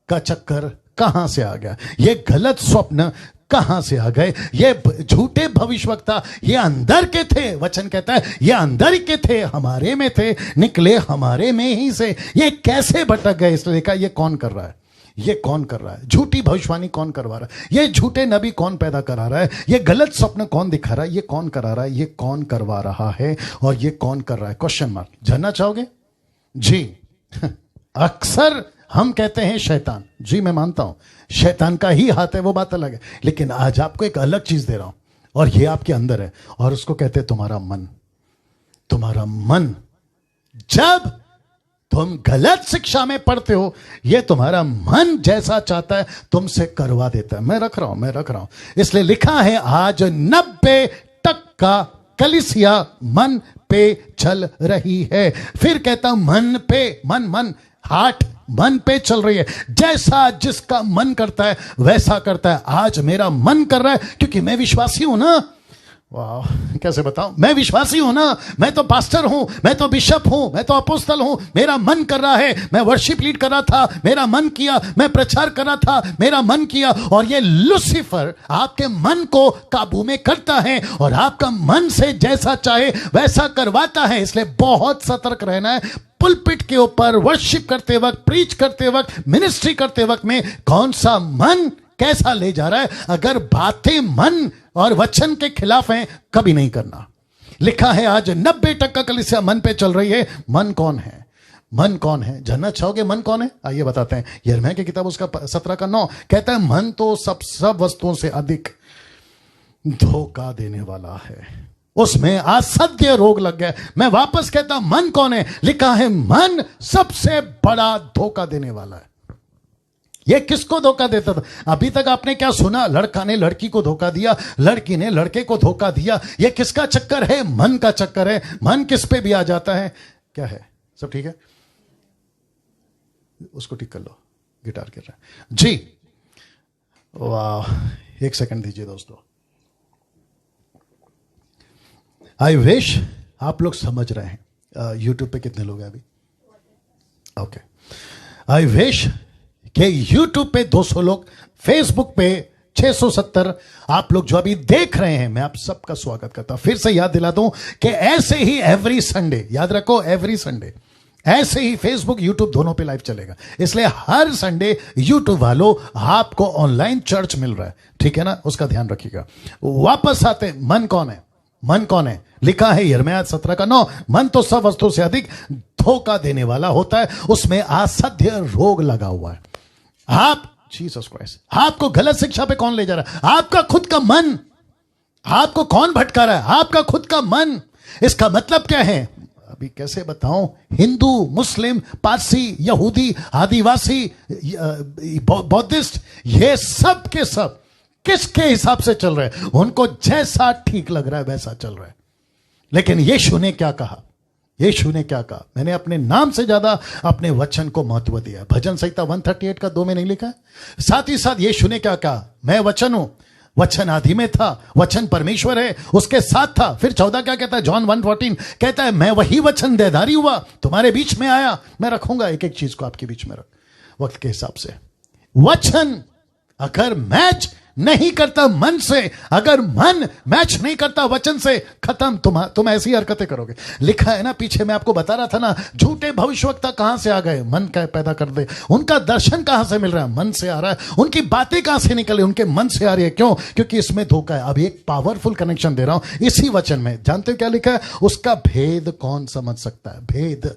का चक्कर कहां से आ गया? ये गलत स्वप्न कहां से आ गए? ये झूठे भविष्यवक्ता ये अंदर के थे, वचन कहता है ये अंदर के थे, हमारे में थे, निकले हमारे में ही से। ये कैसे भटक गए? इसलिए देखा, ये कौन कर रहा है? ये कौन कर रहा है? झूठी भविष्यवाणी कौन करवा रहा है? ये झूठे नबी कौन पैदा करा रहा है? ये गलत स्वप्न कौन दिखा रहा है? ये कौन करा रहा है? ये कौन करवा रहा है और ये कौन कर रहा है? Question mark. जानना चाहोगे? जी। अक्सर हम कहते हैं शैतान। जी मैं मानता हूं शैतान का ही हाथ है, वो बात अलग है, लेकिन आज आपको एक अलग चीज दे रहा हूं और ये आपके अंदर है, और उसको कहते हैं तुम्हारा मन। तुम्हारा मन जब तुम गलत शिक्षा में पढ़ते हो, ये तुम्हारा मन जैसा चाहता है तुमसे करवा देता है। मैं रख रहा हूं। इसलिए लिखा है आज 90% कलीसिया मन पे चल रही है। फिर कहता हूं मन पे, मन हार्ट, मन पे चल रही है। जैसा जिसका मन करता है वैसा करता है। आज मेरा मन कर रहा है क्योंकि मैं विश्वासी हूं ना। वाह, कैसे बताऊं? मैं विश्वासी हूं ना, मैं तो पास्टर हूं, मैं तो बिशप हूं, मैं तो अपोस्तल हूं। मेरा मन कर रहा है, मैं वर्शिप लीड कर रहा था, मेरा मन किया, मैं प्रचार कर रहा था, मेरा मन किया। और ये लूसीफर आपके मन को काबू में करता है और आपका मन से जैसा चाहे वैसा करवाता है। इसलिए बहुत सतर्क रहना है। पुलपिट के ऊपर वर्शिप करते वक्त, प्रीच करते वक्त, मिनिस्ट्री करते वक्त में कौन सा मन कैसा ले जा रहा है। अगर बातें मन और वचन के खिलाफ हैं, कभी नहीं करना। लिखा है आज 90% कलीसिया मन पे चल रही है। मन कौन है? मन कौन है? जानना चाहोगे मन कौन है? आइए बताते हैं। यिर्मयाह की किताब उसका 17-9 कहता है मन तो सब वस्तुओं से अधिक धोखा देने वाला है, उसमें असत्य रोग लग गया। मैं वापस कहता हूं मन कौन है? लिखा है मन सबसे बड़ा धोखा देने वाला है। ये किसको धोखा देता था? अभी तक आपने क्या सुना? लड़का ने लड़की को धोखा दिया, लड़की ने लड़के को धोखा दिया। ये किसका चक्कर है? मन का चक्कर है। मन किस पे भी आ जाता है। क्या है? सब ठीक है? उसको ठीक कर लो, गिटार गिर रहा है जी। वाह, एक सेकंड दीजिए दोस्तों। आई विश आप लोग समझ रहे हैं। यूट्यूब पे कितने लोग हैं अभी? ओके। आई विश कि यूट्यूब पे 200 लोग, फेसबुक पे 670 आप लोग जो अभी देख रहे हैं, मैं आप सबका स्वागत करता हूं। फिर से याद दिला दूं कि ऐसे ही एवरी संडे, याद रखो एवरी संडे, ऐसे ही फेसबुक यूट्यूब दोनों पे लाइव चलेगा। इसलिए हर संडे यूट्यूब वालों आपको ऑनलाइन चर्च मिल रहा है, ठीक है ना? उसका ध्यान रखिएगा। वापस आते, मन कौन है? मन कौन है? लिखा है यिर्मयाह 17-9, मन तो सब वस्तुओं से अधिक धोखा देने वाला होता है, उसमें असत्य रोग लगा हुआ है। आप, जीसस क्राइस्ट, आपको गलत शिक्षा पे कौन ले जा रहा है? आपका खुद का मन। आपको कौन भटका रहा है? आपका खुद का मन। इसका मतलब क्या है? अभी कैसे बताऊं? हिंदू, मुस्लिम, पारसी, यहूदी, आदिवासी, बौद्धिस्ट, ये सब के सब किसके हिसाब से चल रहे हैं? उनको जैसा ठीक लग रहा है वैसा चल रहा है। लेकिन यीशु ने क्या कहा? यीशु ने क्या कहा? मैंने अपने नाम से ज्यादा अपने वचन को महत्व दिया। भजन संहिता 138 का 2 में नहीं लिखा है? साथ ही साथ यीशु ने क्या कहा? मैं वचन हूं, वचन आदि में था, वचन परमेश्वर है, उसके साथ था। फिर 14 क्या कहता है? जॉन 1:14 कहता है मैं वही वचन देहधारी हुआ, तुम्हारे बीच में आया। मैं रखूंगा एक एक चीज को आपके बीच में रख, वक्त के हिसाब से। वचन अगर मैच नहीं करता मन से, अगर मन मैच नहीं करता वचन से, खत्म। तुम ऐसी हरकतें करोगे। लिखा है ना पीछे, मैं आपको बता रहा था ना, झूठे भविष्यवक्ता कहां से आ गए? मन का पैदा कर दे। उनका दर्शन कहां से मिल रहा है? मन से आ रहा है। उनकी बातें कहां से निकले? उनके मन से आ रही है। क्यों? क्योंकि इसमें धोखा है। अब एक पावरफुल कनेक्शन दे रहा हूं इसी वचन में। जानते हो क्या लिखा है? उसका भेद कौन समझ सकता है? भेद,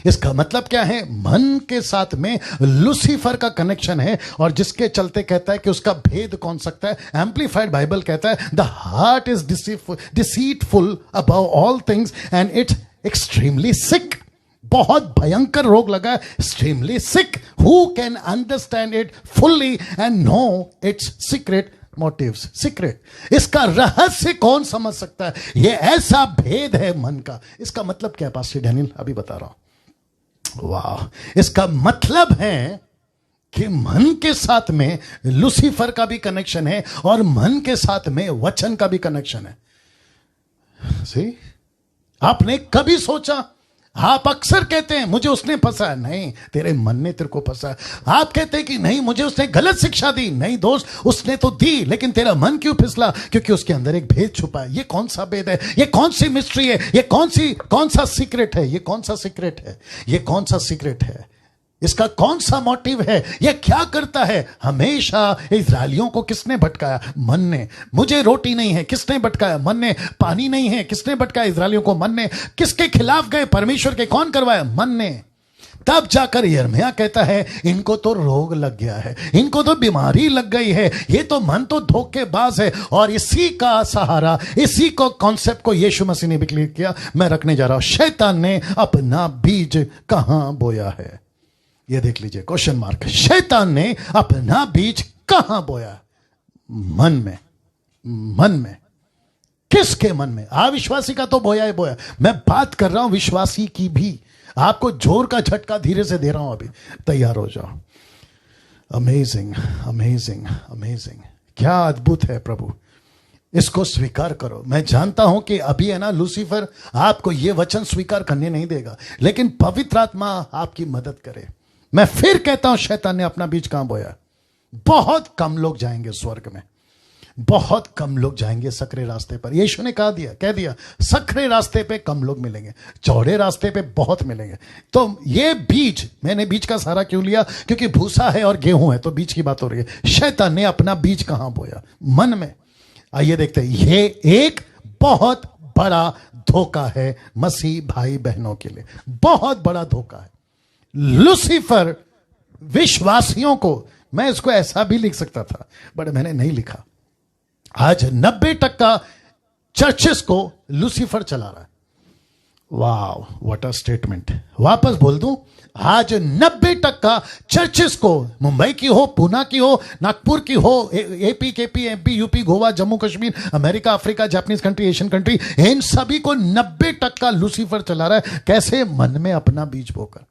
इसका मतलब क्या है? मन के साथ में लूसीफर का कनेक्शन है, और जिसके चलते कहता है कि उसका भेद कौन सकता है? एम्प्लीफाइड बाइबल कहता है the heart is deceitful above all things and it's extremely sick. बहुत भयंकर रोग लगा है, extremely sick. Who can understand it fully and know its secret motives? Secret, इसका रहस्य कौन समझ सकता है? यह ऐसा भेद है मन का। इसका मतलब क्या है पास्टर डैनियल? अभी बता रहा हूं। वाह, इसका मतलब है कि मन के साथ में लूसीफर का भी कनेक्शन है, और मन के साथ में वचन का भी कनेक्शन है। सी, आपने कभी सोचा? आप अक्सर कहते हैं मुझे उसने फंसा। नहीं, तेरे मन ने तेरे को फंसा। आप कहते हैं कि नहीं, मुझे उसने गलत शिक्षा दी। नहीं दोस्त, उसने तो दी, लेकिन तेरा मन क्यों फिसला? क्योंकि उसके अंदर एक भेद छुपा है। ये कौन सा भेद है? ये कौन सी मिस्ट्री है? ये कौन सा सीक्रेट है? ये कौन सा सीक्रेट है? ये कौन सा सीक्रेट है? इसका कौन सा मोटिव है? यह क्या करता है? हमेशा इस्राएलियों को किसने भटकाया? मन ने। मुझे रोटी नहीं है, किसने भटकाया? मन ने। पानी नहीं है, किसने भटकाया इस्राएलियों को? मन ने। किसके खिलाफ गए? परमेश्वर के। कौन करवाया? मन ने। तब जाकर यिर्मयाह कहता है इनको तो रोग लग गया है, इनको तो बीमारी लग गई है, ये तो मन तो धोखेबाज है। और इसी का सहारा, इसी को कॉन्सेप्ट को यीशु मसीह ने भी क्लियर किया। मैं रखने जा रहा हूं, शैतान ने अपना बीज कहां बोया है? ये देख लीजिए, क्वेश्चन मार्क। शैतान ने अपना बीज कहां बोया? मन में। मन में। किसके मन में? अविश्वासी का तो बोया ही बोया। मैं बात कर रहा हूं विश्वासी की भी। आपको जोर का झटका धीरे से दे रहा हूं, अभी तैयार हो जाओ। Amazing, amazing, amazing. क्या अद्भुत है प्रभु, इसको स्वीकार करो। मैं जानता हूं कि अभी है ना, लूसीफर आपको यह वचन स्वीकार करने नहीं देगा, लेकिन पवित्र आत्मा आपकी मदद करे। मैं फिर कहता हूं, शैतान ने अपना बीज कहां बोया? बहुत कम लोग जाएंगे स्वर्ग में, बहुत कम लोग जाएंगे सकरे रास्ते पर। यीशु ने कह दिया सकरे रास्ते पे कम लोग मिलेंगे, चौड़े रास्ते पे बहुत मिलेंगे। तो ये बीज, मैंने बीज का सहारा क्यों लिया? क्योंकि भूसा है और गेहूं है, तो बीज की बात हो रही है। शैतान ने अपना बीज कहां बोया? मन में। आइए देखते हैं। ये एक बहुत बड़ा धोखा है मसीह भाई बहनों के लिए, बहुत बड़ा धोखा है। लूसीफर विश्वासियों को, मैं इसको ऐसा भी लिख सकता था बट मैंने नहीं लिखा। आज 90% चर्चेस को लूसीफर चला रहा है। वाव, व्हाट अ स्टेटमेंट। वापस बोल दूं, आज 90% चर्चेस को, मुंबई की हो, पूना की हो, नागपुर की हो, AP, KP, MP, UP, Goa, Jammu Kashmir, America, Africa, Japanese country, Asian country, इन सभी को 90% लूसीफर चला रहा है। कैसे? मन में अपना बीज बोकर।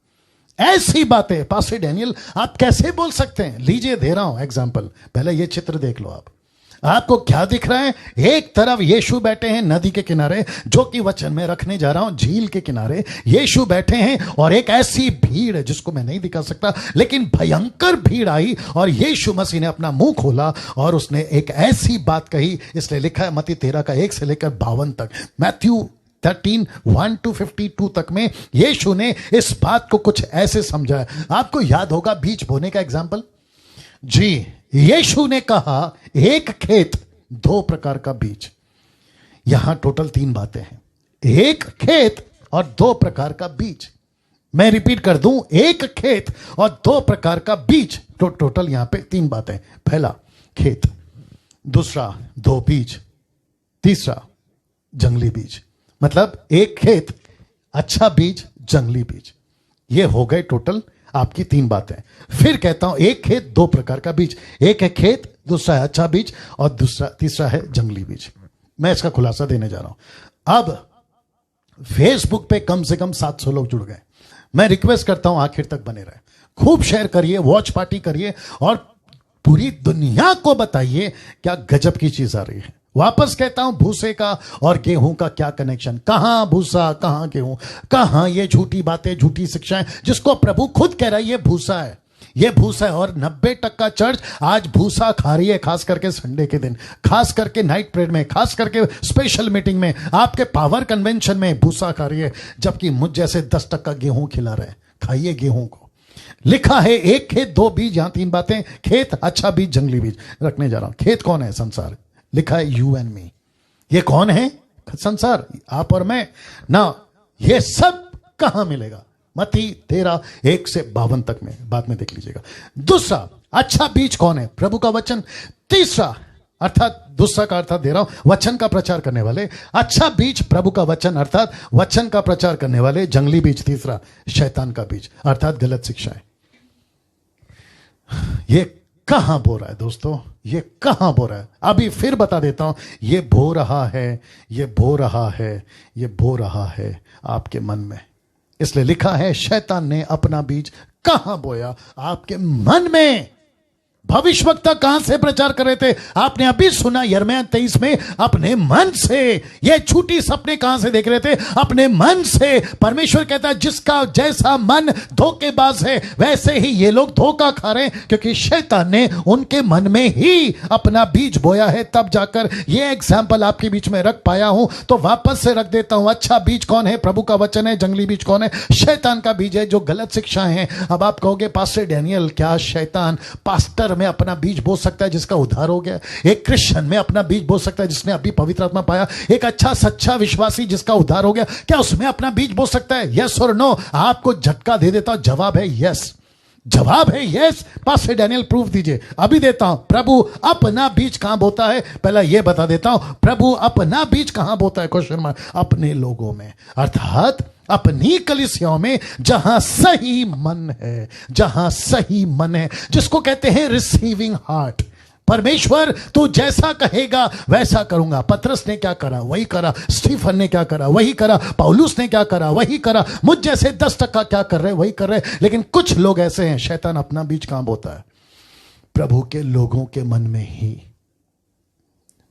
ऐसी बातें पास्टर डैनियल आप कैसे बोल सकते हैं? लीजिए, दे रहा हूं एग्जांपल। पहले ये चित्र देख लो। आपको क्या दिख रहा है? एक तरफ यीशु बैठे हैं नदी के किनारे, जो कि वचन में रखने जा रहा हूं, झील के किनारे यीशु बैठे हैं, और एक ऐसी भीड़ है जिसको मैं नहीं दिखा सकता, लेकिन भयंकर भीड़ आई, और यीशु मसीह ने अपना मुंह खोला और उसने एक ऐसी बात कही। इसलिए लिखा है मत्ती 13 का 1 से लेकर 52 तक, मैथ्यू 13:1 to 52 तक में यीशु ने इस बात को कुछ ऐसे समझाया। आपको याद होगा बीज बोने का एग्जाम्पल जी। यीशु ने कहा एक खेत, 2 प्रकार का बीज। यहां टोटल 3 बातें हैं, एक खेत और 2 प्रकार का बीज। मैं रिपीट कर दूं, एक खेत और 2 प्रकार का बीज। तो टोटल यहां पे 3 बातें। पहला खेत, दूसरा 2 बीज, तीसरा जंगली बीज। मतलब एक खेत, अच्छा बीज, जंगली बीज। ये हो गए टोटल आपकी 3 बातें। फिर कहता हूं, एक खेत, 2 प्रकार का बीज। एक है खेत, दूसरा है अच्छा बीज, और तीसरा है जंगली बीज। मैं इसका खुलासा देने जा रहा हूं। अब फेसबुक पे कम से कम 700 लोग जुड़ गए। मैं रिक्वेस्ट करता हूं आखिर तक बने रहे, खूब शेयर करिए, वॉच पार्टी करिए, और पूरी दुनिया को बताइए क्या गजब की चीज आ रही है। वापस कहता हूं, भूसे का और गेहूं का क्या कनेक्शन? कहां भूसा, कहां गेहूं, कहां ये झूठी बातें, झूठी शिक्षाएं, जिसको प्रभु खुद कह रहा है ये भूसा है, ये भूसा है। और 90% चर्च आज भूसा खा रही है, खास करके संडे के दिन, खास करके नाइट प्रेयर में, खास करके स्पेशल मीटिंग में, आपके पावर कन्वेंशन में भूसा खा रही है, जबकि मुझ जैसे 10% गेहूं खिला रहे हैं। खाइए गेहूं को। लिखा है एक खेत दो बीज, यहां 3 बातें, खेत, अच्छा बीज, जंगली बीज रखने जा रहा हूं। खेत कौन है? संसार। लिखा है यू एंड मी। ये कौन है? संसार, आप और मैं ना। ये सब कहां मिलेगा? मत्ती 13:1-52 तक में, बाद में देख लीजिएगा। दूसरा, अच्छा बीज कौन है? प्रभु का वचन। तीसरा, अर्थात दूसरा का अर्थात दे रहा हूं, वचन का प्रचार करने वाले। अच्छा बीज प्रभु का वचन, अर्थात वचन का प्रचार करने वाले। जंगली बीज तीसरा, शैतान का बीज, अर्थात गलत शिक्षाएं। ये कहां बो रहा है दोस्तों? ये कहां बो रहा है? अभी फिर बता देता हूं, ये बो रहा है, ये बो रहा है, ये बो रहा है आपके मन में। इसलिए लिखा है शैतान ने अपना बीज कहां बोया? आपके मन में। भविष्यवक्ता कहां से प्रचार कर रहे थे? आपने अभी सुना यिर्मयाह 23 में, अपने मन से। ये झूठी सपने कहां से देख रहे थे? अपने मन से। परमेश्वर कहता है जिसका जैसा मन धोखेबाज है, वैसे ही ये लोग धोखा खा रहे हैं, क्योंकि शैतान ने उनके मन में ही अपना बीज बोया है। तब जाकर ये एग्जाम्पल आपके बीच में रख पाया हूं, तो वापस से रख देता हूं। अच्छा बीज कौन है? प्रभु का वचन है। जंगली बीज कौन है? शैतान का बीज है, जो गलत शिक्षाएं हैं। अब आप कहोगे पास्टर डैनियल, क्या शैतान पास्टर में अपना बीज बो सकता है जिसका उद्धार हो गया? एक क्रिश्चियन में अपना बीज बो सकता है जिसने अभी पवित्र आत्मा पाया? एक अच्छा सच्चा विश्वासी जिसका उद्धार हो गया, क्या उसमें अपना बीज बो सकता है? यस और नो? आपको झटका दे देता हूं, जवाब है यस। जवाब है यस। पास्टर डैनियल प्रूफ दीजिए। अभी देता हूं। प्रभु अपना बीज कहां बोता है? पहला यह बता देता हूं, प्रभु अपना बीज कहां बोता है? Question mark. अपने लोगों में, अर्थात अपनी कलीसियाओं में, जहां सही मन है, जहां सही मन है, जिसको कहते हैं रिसीविंग हार्ट। परमेश्वर तू जैसा कहेगा वैसा करूंगा। पतरस ने क्या करा? वही करा। स्टीफन ने क्या करा? वही करा। पौलुस ने क्या करा? वही करा। मुझ जैसे 10% क्या कर रहे? वही कर रहे। लेकिन कुछ लोग ऐसे हैं, शैतान अपना बीज कहां बोता है? प्रभु के लोगों के मन में ही।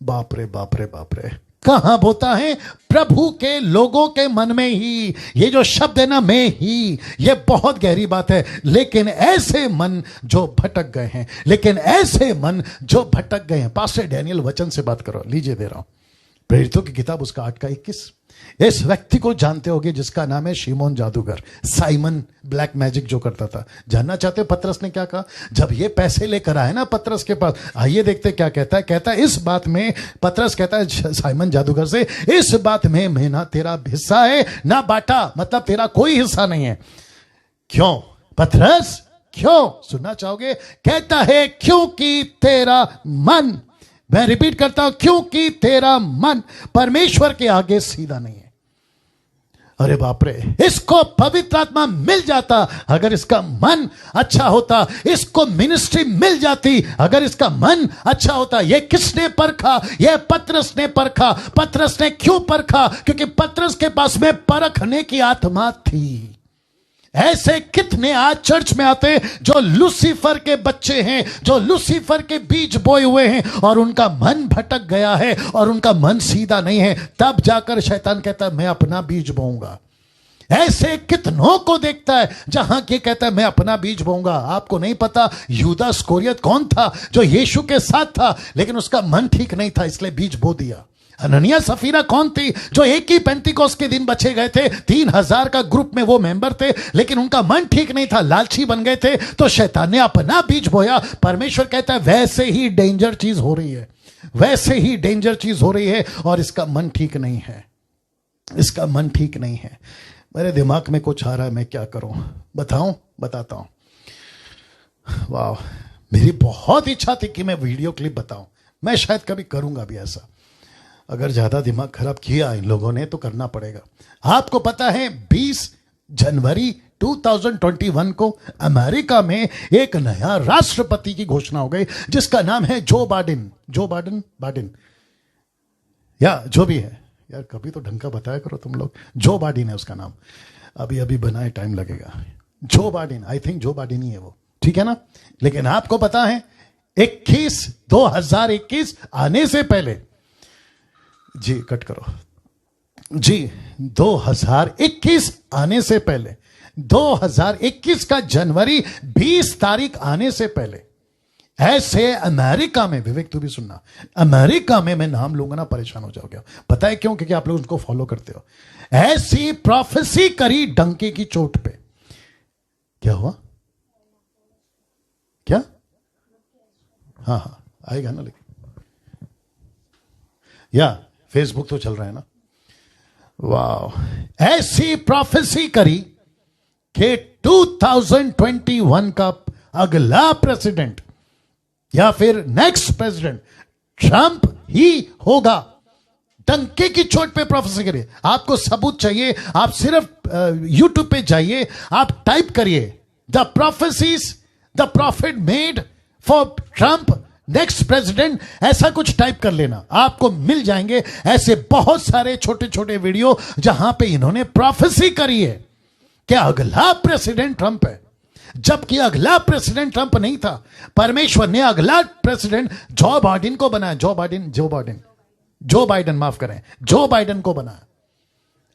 बाप रे बाप रे बाप रे। कहां बोता है? प्रभु के लोगों के मन में ही। ये जो शब्द है ना, में ही, ये बहुत गहरी बात है। लेकिन ऐसे मन जो भटक गए हैं, लेकिन ऐसे मन जो भटक गए हैं। पास्टर डैनियल वचन से बात करो, लीजिए दे रहा हूं। प्रेरितों की किताब उसका 8:21। इस व्यक्ति को जानते होगे जिसका नाम है शिमोन जादूगर, साइमन ब्लैक मैजिक जो करता था। जानना चाहते हो पतरस ने क्या कहा? जब ये पैसे लेकर आए ना पतरस के पास, आइए देखते क्या कहता है। कहता है इस बात में, पतरस कहता है साइमन जादूगर से, इस बात में मैं ना तेरा हिस्सा है ना बाटा, मतलब तेरा कोई हिस्सा नहीं है। क्यों पतरस? क्यों? सुनना चाहोगे? कहता है क्योंकि तेरा मन, मैं रिपीट करता हूं, क्योंकि तेरा मन परमेश्वर के आगे सीधा नहीं है। अरे बाप रे, इसको पवित्र आत्मा मिल जाता अगर इसका मन अच्छा होता, इसको मिनिस्ट्री मिल जाती अगर इसका मन अच्छा होता। ये किसने परखा? ये पतरस ने परखा। पतरस ने क्यों परखा? क्योंकि पतरस के पास में परखने की आत्मा थी। ऐसे कितने आज चर्च में आते जो लूसीफर के बच्चे हैं, जो लूसीफर के बीज बोए हुए हैं, और उनका मन भटक गया है और उनका मन सीधा नहीं है। तब जाकर शैतान कहता है मैं अपना बीज बोऊंगा। ऐसे कितनों को देखता है जहां के कहता है मैं अपना बीज बोऊंगा। आपको नहीं पता यूदा इस्करियोत कौन था जो यीशु के साथ था, लेकिन उसका मन ठीक नहीं था, इसलिए बीज बो दिया। अननिया सफीरा कौन थी जो एक ही पेंतिकोस्त के दिन बचे गए थे? 3000 का ग्रुप में वो मेंबर थे, लेकिन उनका मन ठीक नहीं था, लालची बन गए थे, तो शैतान ने अपना बीज बोया। परमेश्वर कहता है वैसे ही डेंजर चीज हो रही है, वैसे ही डेंजर चीज हो रही है, और इसका मन ठीक नहीं है, इसका मन ठीक नहीं है। मेरे दिमाग में कुछ आ रहा है, मैं क्या करूं? बताऊं? बताता हूं। वाह, मेरी बहुत इच्छा थी कि मैं वीडियो क्लिप बताऊं। मैं शायद कभी करूंगा भी ऐसा। अगर ज्यादा दिमाग खराब किया इन लोगों ने तो करना पड़ेगा। आपको पता है 20 जनवरी 2021 को अमेरिका में एक नया राष्ट्रपति की घोषणा हो गई, जिसका नाम है जो बाइडेन। जो बाइडेन या जो भी है यार, कभी तो ढंग का बताया करो तुम लोग। जो बाइडेन है उसका नाम। अभी अभी बनाए, टाइम लगेगा। Joe Biden, I think Joe Biden ही है वो, ठीक है ना? लेकिन आपको पता है 2021 आने से पहले, जी कट करो जी, 2021 आने से पहले 2021 का जनवरी 20 तारीख आने से पहले ऐसे अमेरिका में, विवेक तू भी सुनना, अमेरिका में मैं नाम लूंगा ना परेशान हो जाओगे। पता है क्यों? क्योंकि आप लोग उसको फॉलो करते हो। ऐसी प्रोफेसी करी डंके की चोट पे। क्या हुआ? क्या? हाँ हाँ आएगा ना, लेकिन या फेसबुक तो चल रहा है ना। वाह, ऐसी प्रोफेसी करी कि 2021 का अगला प्रेसिडेंट या फिर नेक्स्ट प्रेसिडेंट ट्रंप ही होगा। डंके की चोट पे प्रोफेसी करिए। आपको सबूत चाहिए, आप सिर्फ यूट्यूब पे जाइए, आप टाइप करिए the prophecies the profit made for Trump next president, ऐसा कुछ टाइप कर लेना, आपको मिल जाएंगे ऐसे बहुत सारे छोटे छोटे वीडियो जहां पे इन्होंने प्रोफेसी करी है कि अगला प्रेसिडेंट ट्रंप है। जबकि अगला प्रेसिडेंट ट्रंप नहीं था, परमेश्वर ने अगला प्रेसिडेंट जो बाइडेन को बनाया। जो बाइडेन माफ करें, जो बाइडेन को बनाया।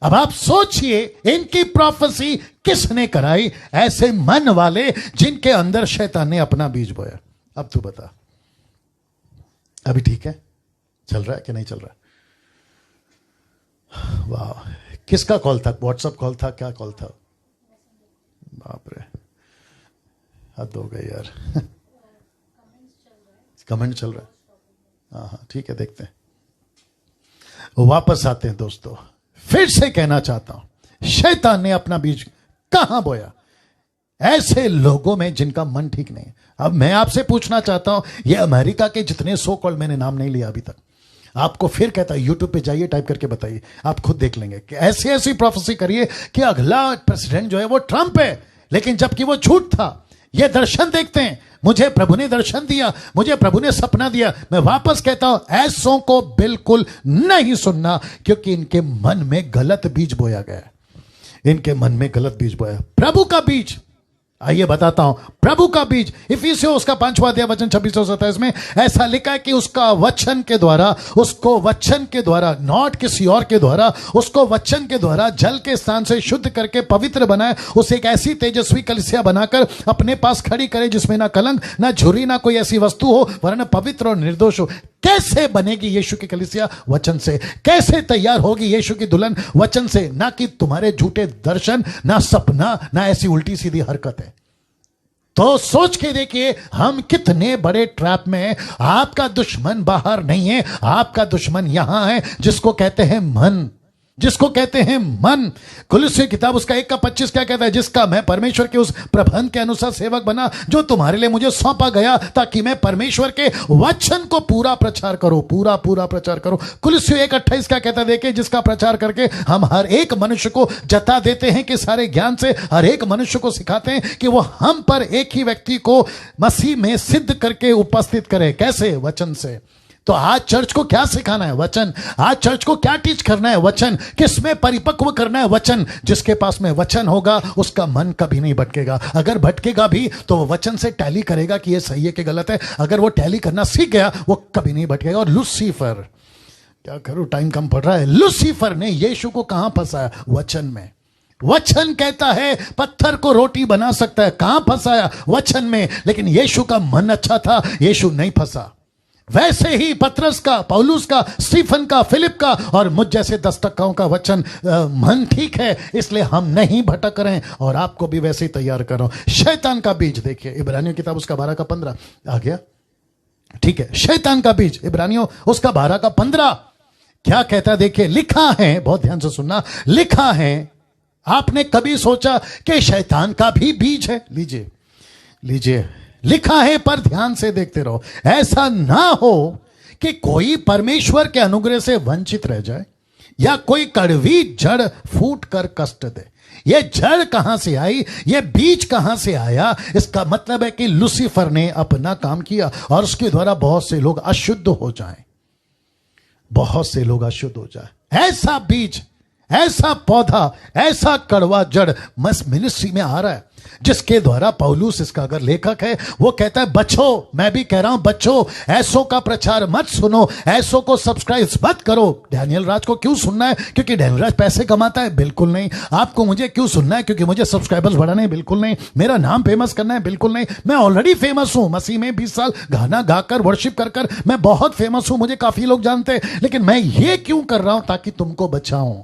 अब आप सोचिए इनकी प्रोफेसी किसने कराई? ऐसे मन वाले जिनके अंदर शैतान ने अपना बीज बोया। अब तू बता, अभी ठीक है? चल रहा है कि नहीं चल रहा? वाह, किसका कॉल था? व्हाट्सएप कॉल था? क्या कॉल था? बाप रे, हद हो गई यार। कमेंट चल रहा है। हाँ हाँ ठीक है, देखते हैं। वापस आते हैं दोस्तों। फिर से कहना चाहता हूं, शैतान ने अपना बीज कहां बोया? ऐसे लोगों में जिनका मन ठीक नहीं है। अब मैं आपसे पूछना चाहता हूं, ये अमेरिका के जितने सो कॉल्ड, मैंने नाम नहीं लिया अभी तक, आपको फिर कहता है यूट्यूब पे जाइए, टाइप करके बताइए, आप खुद देख लेंगे कि ऐसी ऐसी प्रोफेसी करिए कि अगला प्रेसिडेंट जो है वो ट्रंप है, लेकिन जबकि वो झूठ था। ये दर्शन देखते हैं, मुझे प्रभु ने दर्शन दिया, मुझे प्रभु ने सपना दिया। मैं वापस कहता हूं, ऐसों को बिल्कुल नहीं सुनना, क्योंकि इनके मन में गलत बीज बोया गया। इनके मन में गलत बीज बोया। प्रभु का बीज, आइए बताता हूं, प्रभु का बीज इफिसियों उसका 5वां अध्याय वचन 26 और 27 में ऐसा लिखा है कि उसका वचन के द्वारा, उसको वचन के द्वारा, नॉट किसी और के द्वारा, उसको वचन के द्वारा जल के स्थान से शुद्ध करके पवित्र बनाए, उसे एक ऐसी तेजस्वी कलीसिया बनाकर अपने पास खड़ी करे जिसमें ना कलंक, ना झुर्री, ना कोई ऐसी वस्तु हो, वरन पवित्र और निर्दोष हो। कैसे बनेगी यीशु की कलीसिया? वचन से। कैसे तैयार होगी यीशु की दुल्हन? वचन से। ना कि तुम्हारे झूठे दर्शन, ना सपना, ना ऐसी उल्टी सीधी हरकत है। तो सोच के देखिए हम कितने बड़े ट्रैप में हैं। आपका दुश्मन बाहर नहीं है, आपका दुश्मन यहां है, जिसको कहते हैं मन, जिसको कहते हैं मन। कुलुस्सी किताब उसका 1:25 क्या कहता है? जिसका मैं परमेश्वर के उस प्रबंध के अनुसार सेवक बना जो तुम्हारे लिए मुझे सौंपा गया, ताकि मैं परमेश्वर के वचन को पूरा प्रचार करूं, पूरा प्रचार करूं। कुलुस्सी 1:28 क्या कहता है? देखिए, जिसका प्रचार करके हम हर एक मनुष्य को जता देते हैं कि सारे ज्ञान से हर एक मनुष्य को सिखाते हैं कि वो हम पर एक ही व्यक्ति को मसीह में सिद्ध करके उपस्थित करे। कैसे? वचन से। तो आज चर्च को क्या सिखाना है? वचन। आज चर्च को क्या टीच करना है? वचन। किसमें परिपक्व करना है? वचन। जिसके पास में वचन होगा उसका मन कभी नहीं भटकेगा। अगर भटकेगा भी तो वो वचन से टैली करेगा कि ये सही है कि गलत है। अगर वो टैली करना सीख गया वो कभी नहीं भटकेगा। और लूसीफर, क्या करूं, टाइम कम पड़ रहा है। लूसीफर ने यीशु को कहां फंसाया? वचन में। वचन कहता है पत्थर को रोटी बना सकता है। कहां फंसाया? वचन में। लेकिन यीशु का मन अच्छा था, यीशु नहीं फंसा। वैसे ही पतरस का, पौलुस का, स्टीफन का, फिलिप का और मुझ जैसे 10 टक्काओं का वचन मन ठीक है, इसलिए हम नहीं भटक रहे हैं। और आपको भी वैसे ही तैयार कर रहा हूं। शैतान का बीज देखिए, इब्रानियों किताब उसका 12:15 आ गया, ठीक है। शैतान का बीज इब्रानियों उसका 12:15 क्या कहता है? देखिए, लिखा है, बहुत ध्यान से सुनना, लिखा है। आपने कभी सोचा कि शैतान का भी बीज है? लीजिए लीजिए, लिखा है, पर ध्यान से देखते रहो। ऐसा ना हो कि कोई परमेश्वर के अनुग्रह से वंचित रह जाए या कोई कड़वी जड़ फूट कर कष्ट दे। ये जड़ कहां से आई? ये बीज कहां से आया? इसका मतलब है कि लूसीफर ने अपना काम किया और उसके द्वारा बहुत से लोग अशुद्ध हो जाएं, बहुत से लोग अशुद्ध हो जाए। ऐसा बीज, ऐसा पौधा, ऐसा कड़वा जड़ मस मिनिस्ट्री में आ रहा है, जिसके द्वारा पौलुस इसका अगर लेखक है, वो कहता है बच्चों, मैं भी कह रहा हूं बच्चों, ऐसों का प्रचार मत सुनो, ऐसों को सब्सक्राइब मत करो। डैनियल राज को क्यों सुनना है? क्योंकि डैनियल राज पैसे कमाता है? बिल्कुल नहीं। आपको मुझे क्यों सुनना है? क्योंकि मुझे सब्सक्राइबर्स बढ़ाने हैं? बिल्कुल नहीं। मेरा नाम फेमस करना है? बिल्कुल नहीं। मैं ऑलरेडी फेमस हूं, मसीह में 20 साल गाना गाकर वर्शिप कर कर मैं बहुत फेमस हूं, मुझे काफी लोग जानते हैं। लेकिन मैं ये क्यों कर रहा हूं? ताकि तुमको बचाऊं,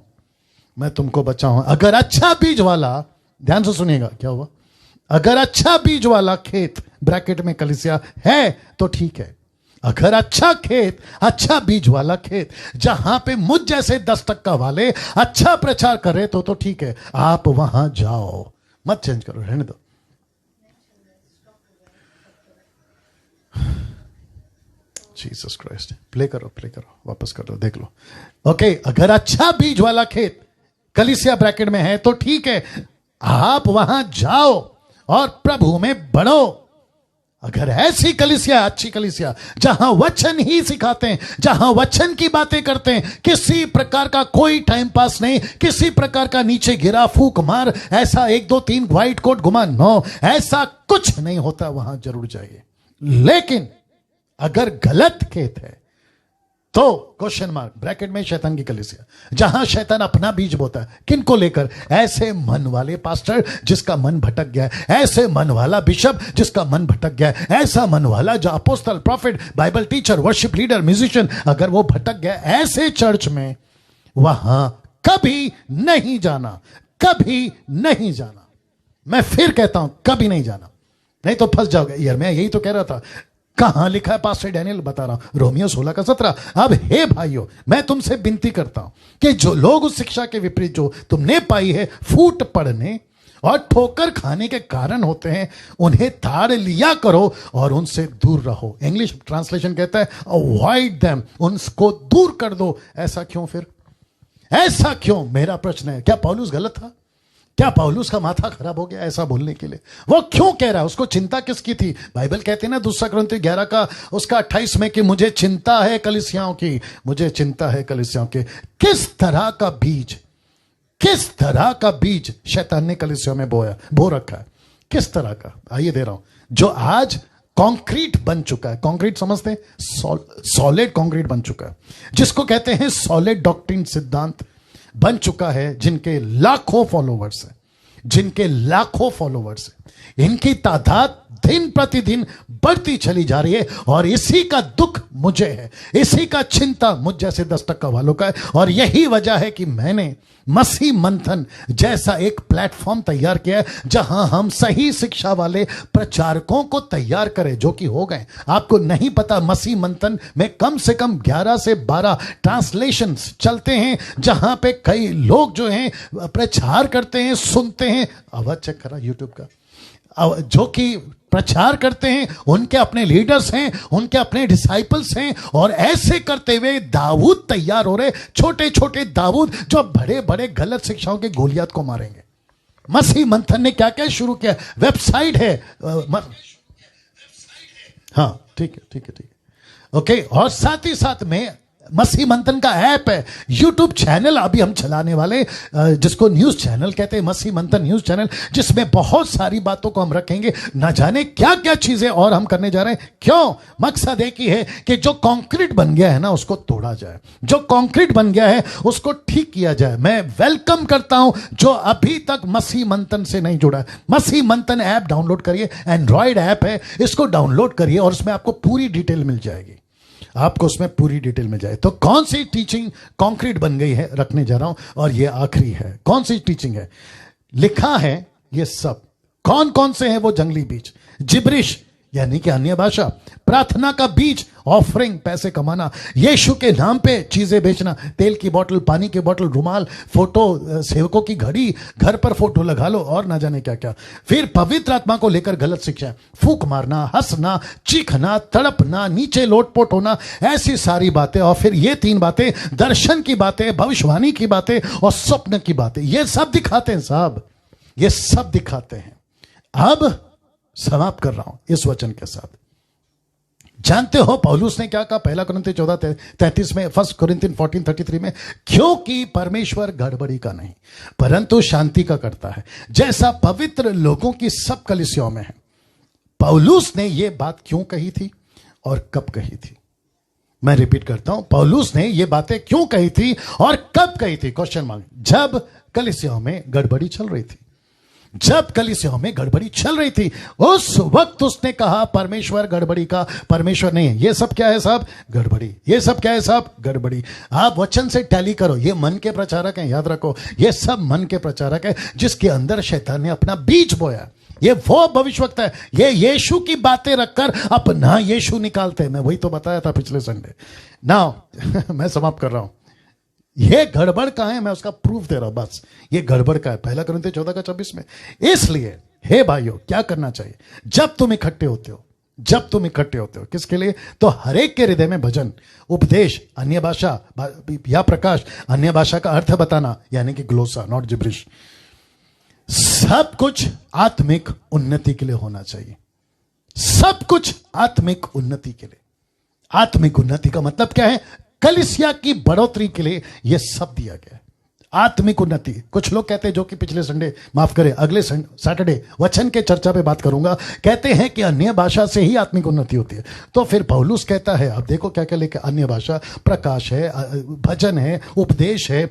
मैं तुमको बचाऊं। अगर अच्छा बीज वाला, ध्यान से सुनिएगा क्या हुआ, अगर अच्छा बीज वाला खेत, ब्रैकेट में कलीसिया है, तो ठीक है। अगर अच्छा खेत, अच्छा बीज वाला खेत, जहां पे मुझ जैसे 10% वाले अच्छा प्रचार कर रहे तो ठीक है, आप वहां जाओ, मत चेंज करो, रहने दो। जीसस क्राइस्ट, प्ले करो, वापस कर लो, देख लो। ओके, अगर अच्छा बीज वाला खेत कलीसिया ब्रैकेट में है तो ठीक है, आप वहां जाओ और प्रभु में बढ़ो। अगर ऐसी कलीसिया, अच्छी कलीसिया, जहां वचन ही सिखाते हैं, जहां वचन की बातें करते हैं, किसी प्रकार का कोई टाइम पास नहीं, किसी प्रकार का नीचे गिरा फूक मार, ऐसा 1 2 3 व्हाइट कोट घुमा, नो, ऐसा कुछ नहीं होता, वहां जरूर जाइए। लेकिन अगर गलत खेत है तो क्वेश्चन मार्क, ब्रैकेट में शैतान की कलीसिया, जहां शैतान अपना बीज बोता है, किनको लेकर? ऐसे मन वाले पास्टर जिसका मन भटक गया है, ऐसे मन वाला बिशप जिसका मन भटक गया है, ऐसा मन वाला जो apostle, profit, Bible teacher, worship leader, musician, अगर वो भटक गया, ऐसे चर्च में वहां कभी नहीं जाना, कभी नहीं जाना। मैं फिर कहता हूं, कभी नहीं जाना, नहीं तो फंस जाओगे। यार मैं यही तो कह रहा था। कहां लिखा है पास्टर डैनियल? बता रहा हूं, रोमियो 16:17। अब हे भाइयों, मैं तुमसे विनती करता हूं कि जो लोग उस शिक्षा के विपरीत जो तुमने पाई है, फूट पड़ने और ठोकर खाने के कारण होते हैं, उन्हें ताड़ लिया करो और उनसे दूर रहो। इंग्लिश ट्रांसलेशन कहता है अवॉइड देम, उनको दूर कर दो। ऐसा क्यों? फिर ऐसा क्यों? मेरा प्रश्न है, क्या पौलुस गलत था? क्या पौलुस का माथा खराब हो गया ऐसा बोलने के लिए? वो क्यों कह रहा है? उसको चिंता किसकी थी? बाइबल कहते हैं ना, 2 कुरिन्थियों 11 का उसका 28 में, कि मुझे चिंता है कलीसियाओं की, मुझे चिंता है कलीसियाओं के। किस तरह का बीज, किस तरह का बीज शैतान ने कलीसियाओं में बो रखा है? किस तरह का? आइए दे रहा हूं, जो आज कंक्रीट बन चुका है। कंक्रीट समझते हैं? सॉलिड कंक्रीट बन चुका है, जिसको कहते हैं सॉलिड डॉक्ट्रिन, सिद्धांत बन चुका है, जिनके लाखों फॉलोवर्स हैं, जिनके लाखों फॉलोवर्स हैं। इनकी तादाद दिन प्रतिदिन बढ़ती चली जा रही है, और इसी का दुख मुझे है, इसी का चिंता मुझ जैसे 10% वालों का है। और यही वजह है कि मैंने मसीह मंथन जैसा एक प्लेटफॉर्म तैयार किया है, जहां हम सही शिक्षा वाले प्रचारकों को तैयार करें, जो कि हो गए। आपको नहीं पता, मसीह मंथन में कम से कम 11 से 12 ट्रांसलेशंस चलते हैं, जहां पे कई लोग जो हैं प्रचार करते हैं, सुनते हैं। आवाज चेक करा यूट्यूब का, जो कि प्रचार करते हैं, उनके अपने लीडर्स हैं, उनके अपने डिसाइपल्स हैं, और ऐसे करते हुए दाऊद तैयार हो रहे, छोटे छोटे दाऊद, जो बड़े बड़े गलत शिक्षाओं के गोलियात को मारेंगे। मसीह मंथन ने क्या क्या शुरू किया? वेबसाइट है, हाँ ठीक है, ओके। और साथ ही साथ में मसीह मंथन का ऐप है, यूट्यूब चैनल अभी हम चलाने वाले, जिसको न्यूज चैनल कहते हैं, मसीह मंथन न्यूज चैनल, जिसमें बहुत सारी बातों को हम रखेंगे, ना जाने क्या क्या चीजें और हम करने जा रहे हैं। क्यों? मकसद एक ही है कि जो कंक्रीट बन गया है ना, उसको तोड़ा जाए, जो कंक्रीट बन गया है उसको ठीक किया जाए। मैं वेलकम करता हूं जो अभी तक मसीह मंथन से नहीं जुड़ा है। मसीह मंथन ऐप डाउनलोड करिए, एंड्रॉयड ऐप है, इसको डाउनलोड करिए, और उसमें आपको पूरी डिटेल मिल जाएगी, आपको उसमें पूरी डिटेल में जाए। तो कौन सी टीचिंग कंक्रीट बन गई है रखने जा रहा हूं, और ये आखिरी है। कौन सी टीचिंग है? लिखा है ये सब। कौन कौन से हैं वो जंगली बीज? जिब्रिश यानी कि अन्य भाषा, प्रार्थना का बीज, ऑफरिंग, पैसे कमाना, यीशु के नाम पे चीजें बेचना, तेल की बोतल, पानी की बोतल, रुमाल, फोटो, सेवकों की घड़ी, घर पर फोटो लगा लो, और ना जाने क्या क्या। फिर पवित्र आत्मा को लेकर गलत शिक्षा, फूक मारना, हंसना, चीखना, तड़पना, नीचे लोटपोट होना, ऐसी सारी बातें। और फिर ये 3 बातें, दर्शन की बातें, भविष्यवाणी की बातें और स्वप्न की बातें, ये सब दिखाते हैं साहब, ये सब दिखाते हैं। अब समाप्त कर रहा हूं इस वचन के साथ। जानते हो पौलुस ने क्या कहा? पहला कुरिन्थियों 14:33 में, 1 कुरिन्थियों 14:33 में, क्योंकि परमेश्वर गड़बड़ी का नहीं परंतु शांति का करता है, जैसा पवित्र लोगों की सब कलीसियाओं में है। पौलुस ने यह बात क्यों कही थी और कब कही थी? मैं रिपीट करता हूं, पौलुस ने यह बातें क्यों कही थी और कब कही थी? Question mark. जब कलीसियाओं में गड़बड़ी चल रही थी, जब कलीसियाओं में गड़बड़ी चल रही थी, उस वक्त उसने कहा परमेश्वर गड़बड़ी का परमेश्वर नहीं है। ये सब क्या है साहब? गड़बड़ी। ये सब क्या है साहब? गड़बड़ी। आप वचन से टैली करो, ये मन के प्रचारक हैं, याद रखो, ये सब मन के प्रचारक है जिसके अंदर शैतान ने अपना बीज बोया। ये वो भविष्यवक्ता है, ये यीशु की बातें रखकर अपना यीशु निकालते हैं। मैं वही तो बताया था पिछले संडे। नाउ मैं समाप्त कर रहा हूं। ये गड़बड़ का है, मैं उसका प्रूफ दे रहा हूं, बस ये गड़बड़ का है। पहला कुरिन्थियों 14:24 में। इसलिए हे भाइयों, क्या करना चाहिए जब तुम इकट्ठे होते हो? जब तुम इकट्ठे होते हो किसके लिए? तो हरेक के हृदय में भजन, उपदेश, अन्य भाषा या प्रकाश, अन्य भाषा का अर्थ बताना, यानी कि ग्लोसा, नॉट जिब्रिश, सब कुछ आत्मिक उन्नति के लिए होना चाहिए। सब कुछ आत्मिक उन्नति के लिए। आत्मिक उन्नति का मतलब क्या है? कलीसिया की बढ़ोतरी के लिए यह सब दिया गया है। आत्मिक उन्नति। कुछ लोग कहते हैं, जो कि पिछले संडे, माफ करें, अगले सैटरडे वचन के चर्चा पे बात करूंगा, कहते हैं कि अन्य भाषा से ही आत्मिक उन्नति होती है। तो फिर पौलुस कहता है, अब देखो क्या क्या लेके, अन्य भाषा, प्रकाश है, भजन है, उपदेश है,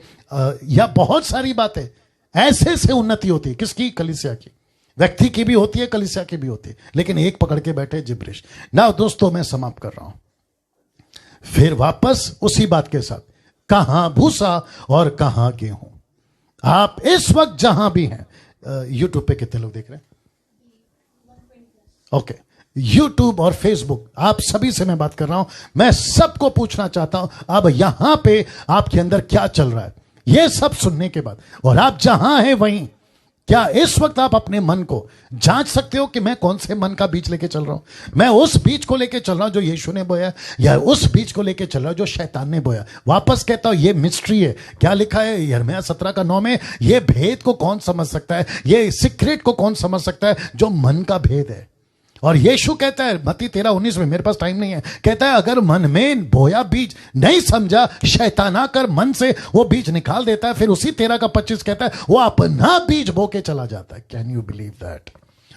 या बहुत सारी बातें, ऐसे से उन्नति होती है। किसकी? कलीसिया की। व्यक्ति की भी होती है, कलीसिया की भी होती है, लेकिन एक पकड़ के बैठे जिब्रिश। ना दोस्तों, मैं समाप्त कर रहा हूं। फिर वापस उसी बात के साथ, कहां भूसा और कहां गेहूं। आप इस वक्त जहां भी हैं, यूट्यूब पे कितने लोग देख रहे हैं? ओके, यूट्यूब और फेसबुक, आप सभी से मैं बात कर रहा हूं। मैं सबको पूछना चाहता हूं, अब यहां पे आपके अंदर क्या चल रहा है, यह सब सुनने के बाद, और आप जहां हैं वहीं, क्या इस वक्त आप अपने मन को जांच सकते हो कि मैं कौन से मन का बीज लेके चल रहा हूं? मैं उस बीज को लेके चल रहा हूं जो यीशु ने बोया, या उस बीज को लेके चल रहा हूं जो शैतान ने बोया? वापस कहता हूं, ये मिस्ट्री है। क्या लिखा है यिर्मयाह 17:9 में? ये भेद को कौन समझ सकता है, ये सीक्रेट को कौन समझ सकता है? जो मन का भेद है। और यीशु कहता है मत्ती 13:19 में, मेरे पास टाइम नहीं है, कहता है अगर मन में बोया बीज नहीं समझा, शैतान आकर मन से वो बीज निकाल देता है। फिर उसी 13:25 कहता है वो अपना बीज बो के चला जाता है। Can you believe that?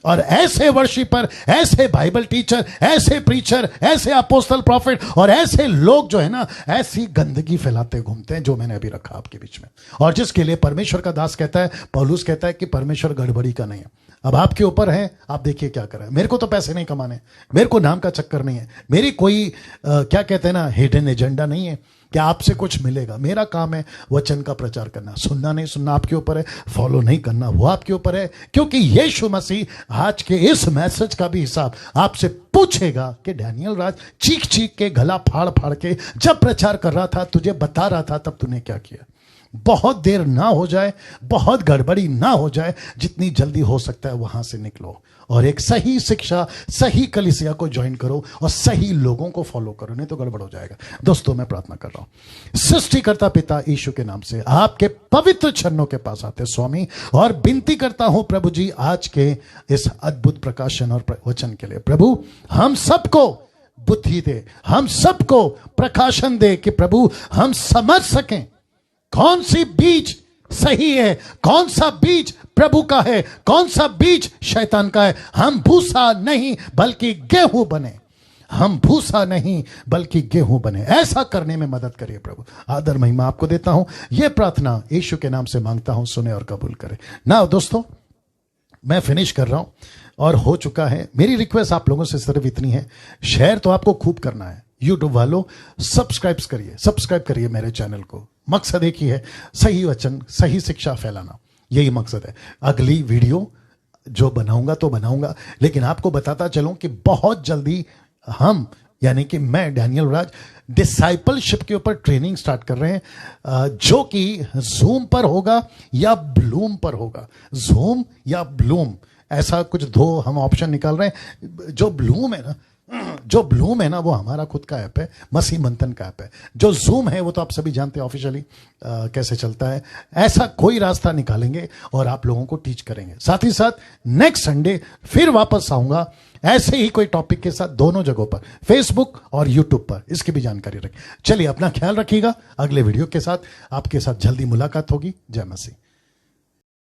और ऐसे वर्शिपर, ऐसे बाइबल टीचर, ऐसे प्रीचर, ऐसे अपोस्टल प्रॉफिट और ऐसे लोग जो है ना, ऐसी गंदगी फैलाते घूमते हैं जो मैंने अभी रखा आपके बीच में, और जिसके लिए परमेश्वर का दास कहता है, पौलुस कहता है कि परमेश्वर गड़बड़ी का नहीं है। अब आपके ऊपर है, आप देखिए क्या करें। मेरे को तो पैसे नहीं कमाने, मेरे को नाम का चक्कर नहीं है, मेरी कोई क्या कहते हैं ना, हिडन एजेंडा नहीं है कि आपसे कुछ मिलेगा। मेरा काम है वचन का प्रचार करना। सुनना नहीं सुनना आपके ऊपर है, फॉलो नहीं करना वो आपके ऊपर है, क्योंकि यीशु मसीह आज के इस मैसेज का भी हिसाब आपसे पूछेगा कि डैनियल राज चीख चीख के, गला फाड़ फाड़ के जब प्रचार कर रहा था, तुझे बता रहा था, तब तूने क्या किया? बहुत देर ना हो जाए, बहुत गड़बड़ी ना हो जाए, जितनी जल्दी हो सकता है वहां से निकलो और एक सही शिक्षा, सही कलीसिया को ज्वाइन करो और सही लोगों को फॉलो करो, नहीं तो गड़बड़ हो जाएगा। दोस्तों, मैं प्रार्थना कर रहा हूं सृष्टिकर्ता पिता यीशु के नाम से आपके पवित्र चरणों के पास आते स्वामी, और विनती करता हूं प्रभु जी, आज के इस अद्भुत प्रकाशन और वचन के लिए प्रभु हम सबको बुद्धि दे, हम सबको प्रकाशन दे कि प्रभु हम समझ सकें कौन सी बीज सही है, कौन सा बीज प्रभु का है, कौन सा बीज शैतान का है। हम भूसा नहीं बल्कि गेहूं बने, हम भूसा नहीं बल्कि गेहूं बने। ऐसा करने में मदद करिए प्रभु। आदर महिमा आपको देता हूं, यह प्रार्थना यीशु के नाम से मांगता हूं, सुने और कबूल करें। ना दोस्तों, मैं फिनिश कर रहा हूं और हो चुका है। मेरी रिक्वेस्ट आप लोगों से सिर्फ इतनी है, शेयर तो आपको खूब करना है। यूट्यूब वालों सब्सक्राइब करिए मेरे चैनल को। मकसद एक ही है, सही वचन, सही शिक्षा फैलाना, यही मकसद है। अगली वीडियो जो बनाऊंगा तो बनाऊंगा, लेकिन आपको बताता चलूं कि बहुत जल्दी हम, यानी कि मैं डैनियल राज, डिसाइपलशिप के ऊपर ट्रेनिंग स्टार्ट कर रहे हैं, जो कि जूम पर होगा या ब्लूम पर होगा। जूम या ब्लूम, ऐसा कुछ दो हम ऑप्शन निकाल रहे हैं। जो ब्लूम है ना वो हमारा खुद का ऐप है, मसीह मंथन का ऐप है। जो जूम है वो तो आप सभी जानते हैं ऑफिशियली कैसे चलता है। ऐसा कोई रास्ता निकालेंगे और आप लोगों को टीच करेंगे। साथ ही साथ नेक्स्ट संडे फिर वापस आऊंगा ऐसे ही कोई टॉपिक के साथ दोनों जगहों पर, फेसबुक और यूट्यूब पर, इसकी भी जानकारी रखें। चलिए अपना ख्याल रखिएगा। अगले वीडियो के साथ आपके साथ जल्दी मुलाकात होगी। जय मसीह।